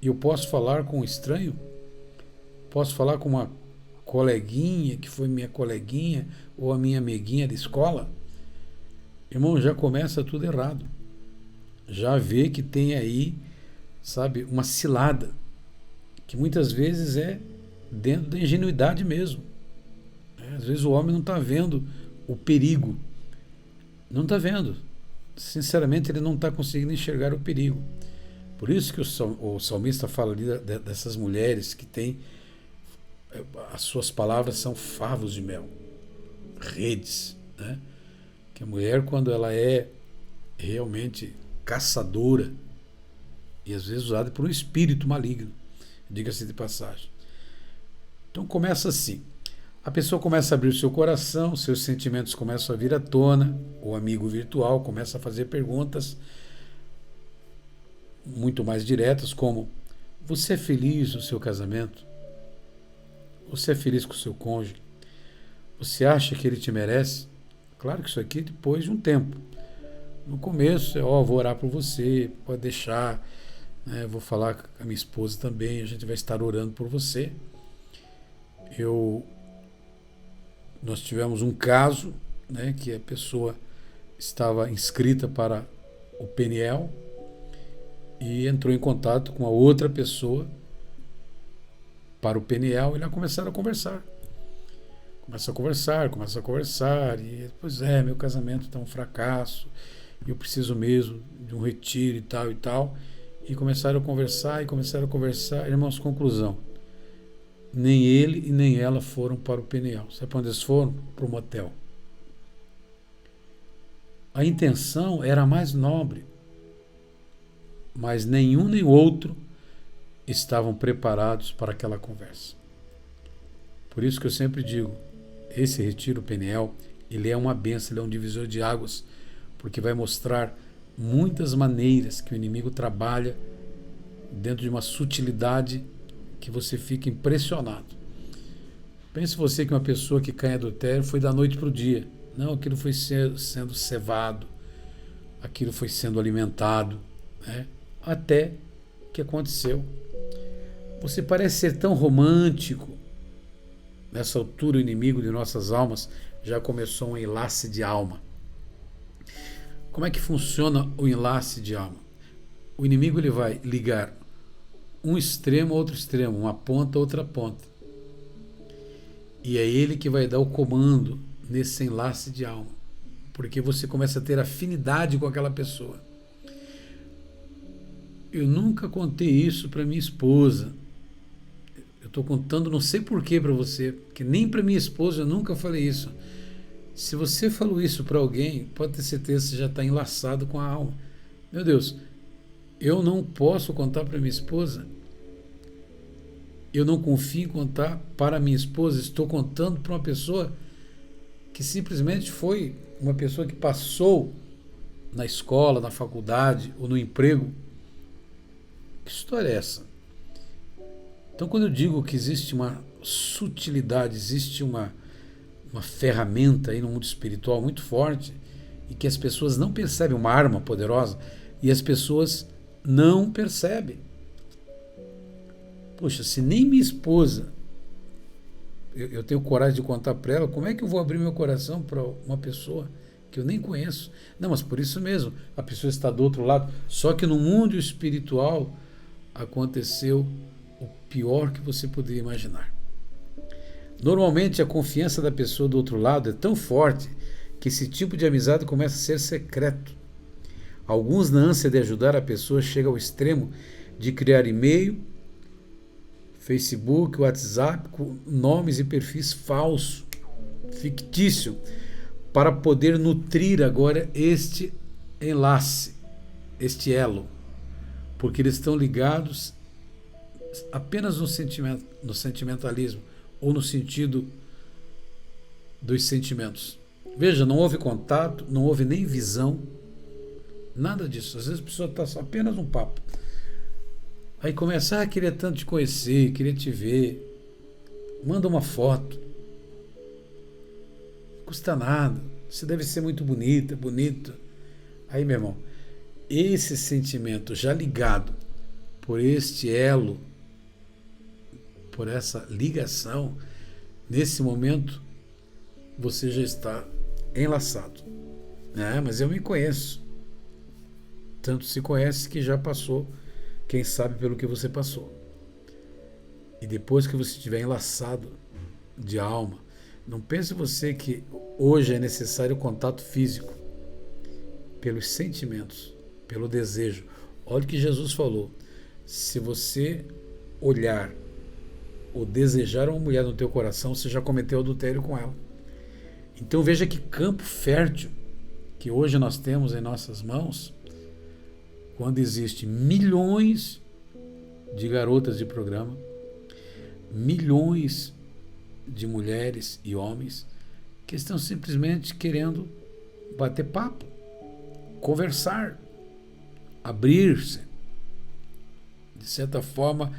E eu posso falar com um estranho? Posso falar com uma coleguinha, que foi minha coleguinha, ou a minha amiguinha de escola? Irmão, já começa tudo errado. Já vê que tem aí, sabe, uma cilada, que muitas vezes é dentro da ingenuidade mesmo. Às vezes o homem não está vendo o perigo. Não está vendo. Sinceramente, ele não está conseguindo enxergar o perigo. Por isso que o salmista fala ali dessas mulheres que têm, as suas palavras são favos de mel, redes, né? Que a mulher, quando ela é realmente caçadora, e às vezes usada por um espírito maligno, diga-se de passagem. Então começa assim, a pessoa começa a abrir o seu coração, seus sentimentos começam a vir à tona, o amigo virtual começa a fazer perguntas muito mais diretas, como: você é feliz no seu casamento? Você é feliz com o seu cônjuge? Você acha que ele te merece? Claro que isso aqui depois de um tempo. No começo, vou orar por você, pode deixar, né, vou falar com a minha esposa também, a gente vai estar orando por você. Nós tivemos um caso, né, que a pessoa estava inscrita para o PNL e entrou em contato com a outra pessoa para o PNL e lá começaram a conversar. Começa a conversar, e depois, meu casamento está um fracasso, eu preciso mesmo de um retiro e tal e tal. E começaram a conversar. Irmãos, conclusão: nem ele e nem ela foram para o PNL. Sabe para onde eles foram? Para o motel. A intenção era mais nobre, mas nenhum nem outro estavam preparados para aquela conversa. Por isso que eu sempre digo, esse retiro PNL, ele é uma bênção, ele é um divisor de águas, porque vai mostrar muitas maneiras que o inimigo trabalha dentro de uma sutilidade que você fica impressionado. Pense você que uma pessoa que cai em adultério foi da noite para o dia. Não, aquilo foi sendo cevado, aquilo foi sendo alimentado, né? Até que aconteceu. Você parece ser tão romântico. Nessa altura, o inimigo de nossas almas já começou um enlace de alma. Como é que funciona o enlace de alma? O inimigo ele vai ligar um extremo a outro extremo, uma ponta a outra ponta. E é ele que vai dar o comando nesse enlace de alma. Porque você começa a ter afinidade com aquela pessoa. Eu nunca contei isso para minha esposa. Eu estou contando, não sei porquê para você, que nem para minha esposa eu nunca falei isso. Se você falou isso para alguém, pode ter certeza que você já está enlaçado com a alma. Meu Deus, eu não posso contar para minha esposa. Eu não confio em contar para minha esposa. Estou contando para uma pessoa que simplesmente foi uma pessoa que passou na escola, na faculdade ou no emprego. Que história é essa? Então, quando eu digo que existe uma sutilidade, existe uma ferramenta aí no mundo espiritual muito forte e que as pessoas não percebem, uma arma poderosa, e as pessoas não percebem. Poxa, se nem minha esposa eu tenho coragem de contar para ela, como é que eu vou abrir meu coração para uma pessoa que eu nem conheço? Não, mas por isso mesmo, a pessoa está do outro lado. Só que no mundo espiritual aconteceu o pior que você poderia imaginar. Normalmente a confiança da pessoa do outro lado é tão forte que esse tipo de amizade começa a ser secreto. Alguns, na ânsia de ajudar a pessoa, chegam ao extremo de criar e-mail, Facebook, WhatsApp, com nomes e perfis falsos, fictício, para poder nutrir agora este enlace, este elo, porque eles estão ligados apenas no sentimentalismo, ou no sentido dos sentimentos. Veja, não houve contato, não houve nem visão, nada disso. Às vezes a pessoa está apenas um papo. Aí começa, queria tanto te conhecer, queria te ver. Manda uma foto. Não custa nada. Você deve ser muito bonita, bonito. Aí, meu irmão, esse sentimento já ligado por este elo, por essa ligação, nesse momento você já está enlaçado. Mas eu me conheço. Tanto se conhece que já passou, quem sabe pelo que você passou. E depois que você estiver enlaçado de alma, não pense você que hoje é necessário contato físico, pelos sentimentos, pelo desejo. Olha o que Jesus falou. Se você olhar ou desejar uma mulher no teu coração, você já cometeu adultério com ela. Então veja que campo fértil que hoje nós temos em nossas mãos, quando existem milhões de garotas de programa, milhões de mulheres e homens que estão simplesmente querendo bater papo, conversar, abrir-se, de certa forma,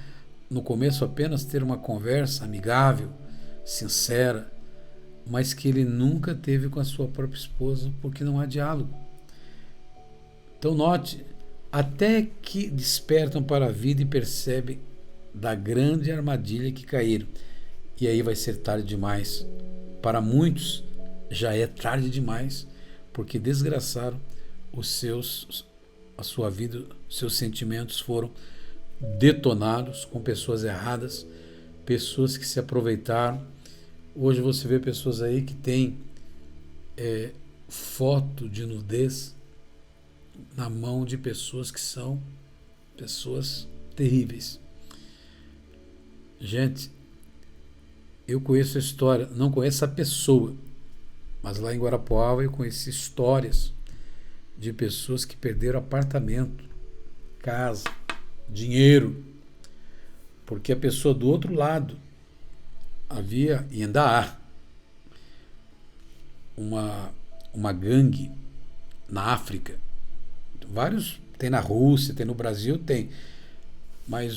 no começo apenas ter uma conversa amigável, sincera, mas que ele nunca teve com a sua própria esposa, porque não há diálogo. Então note, até que despertam para a vida e percebem da grande armadilha que caíram. E aí vai ser tarde demais. Para muitos já é tarde demais, porque desgraçaram a sua vida, seus sentimentos foram detonados com pessoas erradas, pessoas que se aproveitaram. Hoje você vê pessoas aí que têm foto de nudez na mão de pessoas que são pessoas terríveis. Gente, eu conheço a história, não conheço a pessoa, mas lá em Guarapuava eu conheci histórias de pessoas que perderam apartamento, casa, dinheiro, porque a pessoa do outro lado havia, e ainda há, uma gangue na África. Vários, tem na Rússia, tem no Brasil, tem. Mas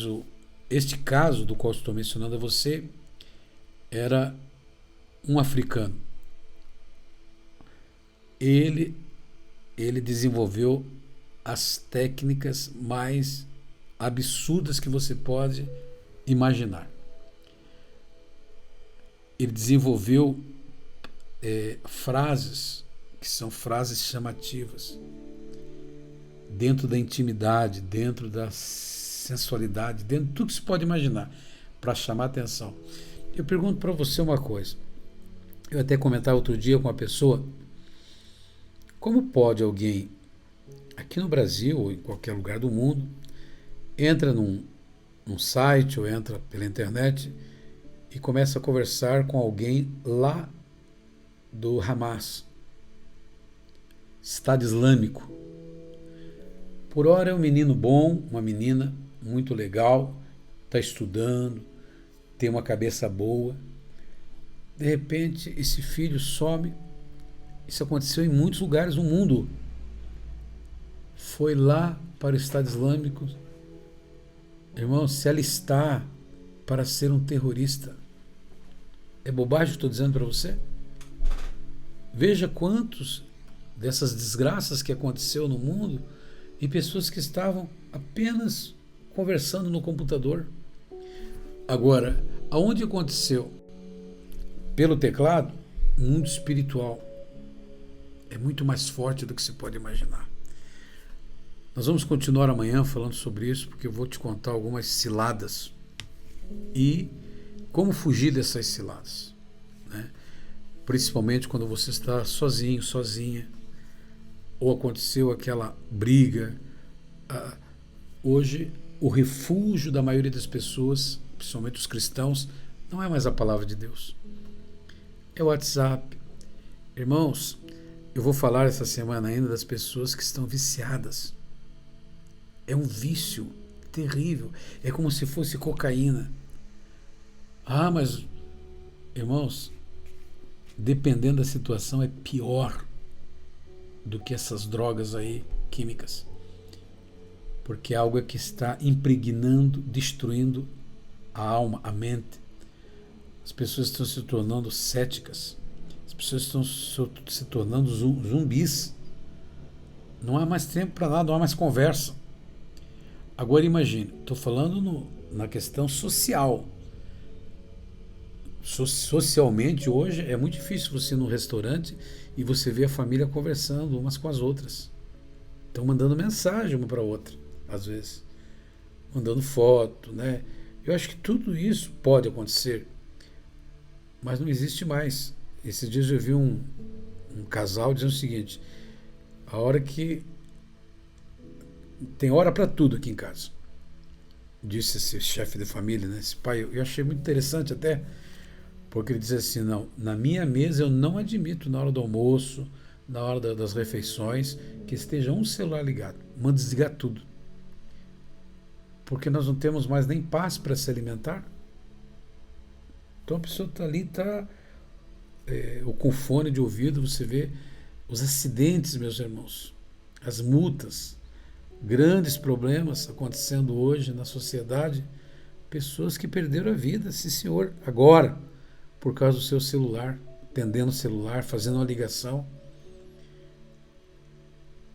este caso do qual estou mencionando a você era um africano. Ele desenvolveu as técnicas mais absurdas que você pode imaginar. Ele desenvolveu frases que são frases chamativas, dentro da intimidade, dentro da sensualidade, dentro de tudo que se pode imaginar, para chamar atenção. Eu pergunto para você uma coisa. Eu até comentava outro dia com uma pessoa, como pode alguém, aqui no Brasil ou em qualquer lugar do mundo, entra num num site ou entra pela internet e começa a conversar com alguém lá do Hamas, Estado Islâmico. Por hora é um menino bom, uma menina muito legal, está estudando, tem uma cabeça boa. De repente, esse filho some. Isso aconteceu em muitos lugares do mundo. Foi lá para o Estado Islâmico, irmão, se alistar para ser um terrorista. É bobagem que estou dizendo para você? Veja quantos dessas desgraças que aconteceu no mundo e pessoas que estavam apenas conversando no computador. Agora, aonde aconteceu? Pelo teclado, mundo espiritual. É muito mais forte do que se pode imaginar. Nós vamos continuar amanhã falando sobre isso, porque eu vou te contar algumas ciladas e como fugir dessas ciladas, né? Principalmente quando você está sozinho, sozinha, ou aconteceu aquela briga. Hoje, o refúgio da maioria das pessoas, principalmente os cristãos, não é mais a palavra de Deus. É o WhatsApp. Irmãos, eu vou falar essa semana ainda das pessoas que estão viciadas. É um vício terrível. É como se fosse cocaína. Mas, irmãos, dependendo da situação, é pior do que essas drogas aí químicas. Porque é algo que está impregnando, destruindo a alma, a mente. As pessoas estão se tornando céticas. As pessoas estão se tornando zumbis. Não há mais tempo para nada, não há mais conversa. Agora imagine, estou falando na questão social. Socialmente hoje é muito difícil você ir num restaurante e você ver a família conversando umas com as outras. Estão mandando mensagem uma para a outra, às vezes. Mandando foto, né? Eu acho que tudo isso pode acontecer, mas não existe mais. Esses dias eu vi um casal dizendo o seguinte: a hora que tem hora para tudo aqui em casa, disse esse chefe de família, né? Esse pai, eu achei muito interessante até, porque ele diz assim: não, na minha mesa eu não admito na hora do almoço, na hora das refeições, que esteja um celular ligado. Manda desligar tudo, porque nós não temos mais nem paz para se alimentar. Então a pessoa está ali, ou com fone de ouvido, você vê os acidentes, meus irmãos, as multas, grandes problemas acontecendo hoje na sociedade, pessoas que perderam a vida, sim senhor, agora, por causa do seu celular, atendendo o celular, fazendo uma ligação.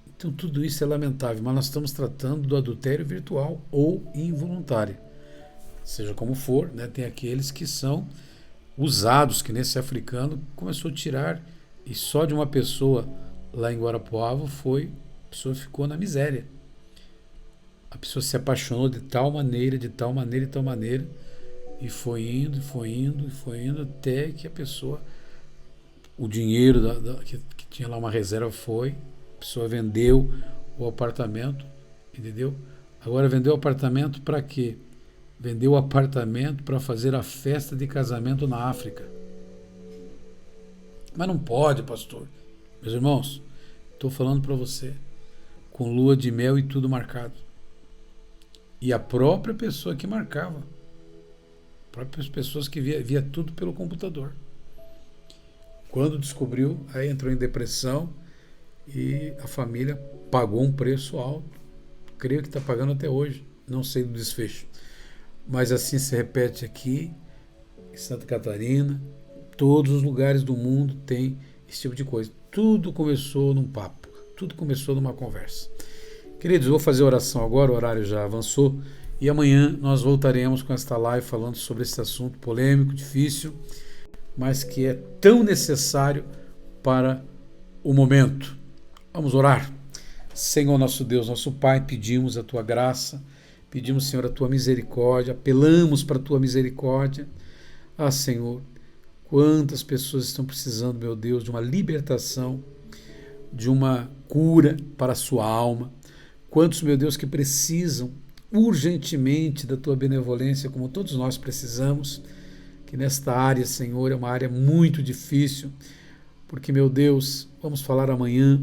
Então tudo isso é lamentável, mas nós estamos tratando do adultério virtual ou involuntário. Seja como for, né, tem aqueles que são usados, que nesse africano começou a tirar, e só de uma pessoa lá em Guarapuava a pessoa ficou na miséria. A pessoa se apaixonou de tal maneira, de tal maneira, de tal maneira, e foi indo, foi indo, foi indo, até que a pessoa, o dinheiro que tinha lá uma reserva a pessoa vendeu o apartamento, entendeu? Agora vendeu o apartamento para quê? Vendeu o apartamento para fazer a festa de casamento na África. Mas não pode, pastor. Meus irmãos, estou falando para você, com lua de mel e tudo marcado. E a própria pessoa que marcava, próprias pessoas que via tudo pelo computador. Quando descobriu, aí entrou em depressão e a família pagou um preço alto. Creio que está pagando até hoje, não sei do desfecho. Mas assim se repete aqui, em Santa Catarina, todos os lugares do mundo tem esse tipo de coisa. Tudo começou num papo, tudo começou numa conversa. Queridos, eu vou fazer oração agora, o horário já avançou, e amanhã nós voltaremos com esta live falando sobre esse assunto polêmico, difícil, mas que é tão necessário para o momento. Vamos orar. Senhor nosso Deus, nosso Pai, pedimos a Tua graça, pedimos, Senhor, a Tua misericórdia, apelamos para a Tua misericórdia. Senhor, quantas pessoas estão precisando, meu Deus, de uma libertação, de uma cura para a sua alma. Quantos, meu Deus, que precisam urgentemente da tua benevolência, como todos nós precisamos, que nesta área, Senhor, é uma área muito difícil, porque, meu Deus, vamos falar amanhã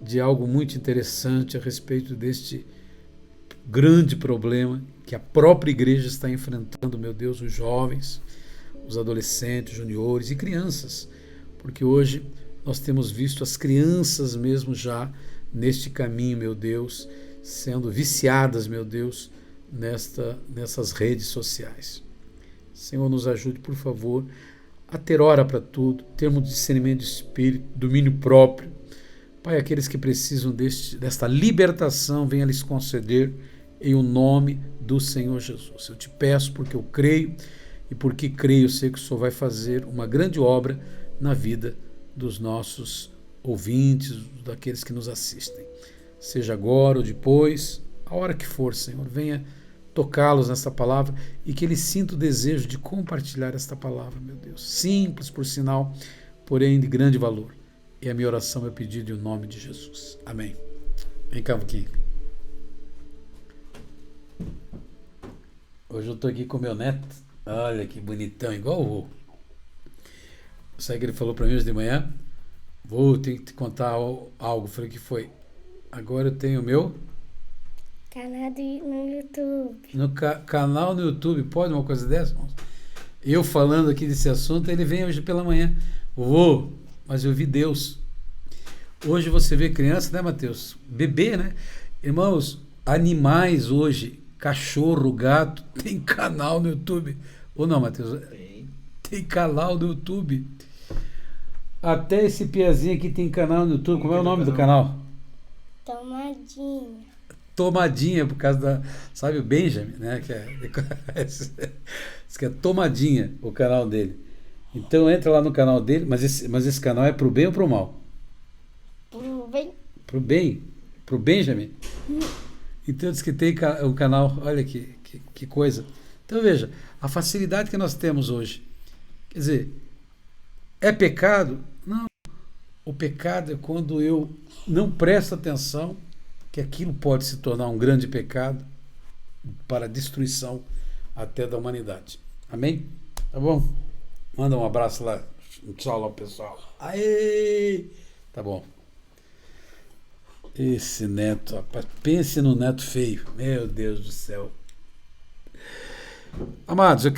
de algo muito interessante a respeito deste grande problema que a própria igreja está enfrentando, meu Deus, os jovens, os adolescentes, juniores e crianças, porque hoje nós temos visto as crianças mesmo já neste caminho, meu Deus, sendo viciadas, meu Deus, nessas redes sociais. Senhor, nos ajude, por favor, a ter hora para tudo, termos discernimento de espírito, domínio próprio. Pai, aqueles que precisam desta libertação, venha lhes conceder em o nome do Senhor Jesus. Eu te peço porque eu creio e porque creio, eu sei que o Senhor vai fazer uma grande obra na vida dos nossos ouvintes, daqueles que nos assistem. Seja agora ou depois, a hora que for, Senhor, venha tocá-los nesta palavra e que eles sintam o desejo de compartilhar esta palavra, meu Deus. Simples, por sinal, porém de grande valor. E a minha oração é pedido em nome de Jesus. Amém. Vem cá, Buquinho. Hoje eu estou aqui com meu neto. Olha que bonitão, igual o vô. Sabe que ele falou para mim hoje de manhã? Vô, tenho que te contar algo. Eu falei, que foi? Agora eu tenho o meu canal no YouTube. Canal no YouTube. Pode uma coisa dessa? Eu falando aqui desse assunto, ele vem hoje pela manhã. Vô, mas eu vi Deus. Hoje você vê criança, né, Mateus? Bebê, né? Irmãos, animais hoje, cachorro, gato, tem canal no YouTube. Ou não, Mateus? Tem canal no YouTube. Até esse piazinho aqui tem canal no YouTube. Como é o nome do canal? Tomadinha. Tomadinha, por causa da... Sabe o Benjamin, né? Diz que é Tomadinha o canal dele. Então entra lá no canal dele, mas esse canal é pro bem ou pro mal? Pro bem. Pro bem? Pro Benjamin? Então diz que tem um canal, olha que coisa. Então veja, a facilidade que nós temos hoje. Quer dizer, é pecado? Não. O pecado é quando eu não presto atenção que aquilo pode se tornar um grande pecado para a destruição até da humanidade. Amém? Tá bom? Manda um abraço lá. Um tchau lá, pessoal. Aê! Tá bom. Esse neto, rapaz. Pense no neto feio. Meu Deus do céu. Amados, eu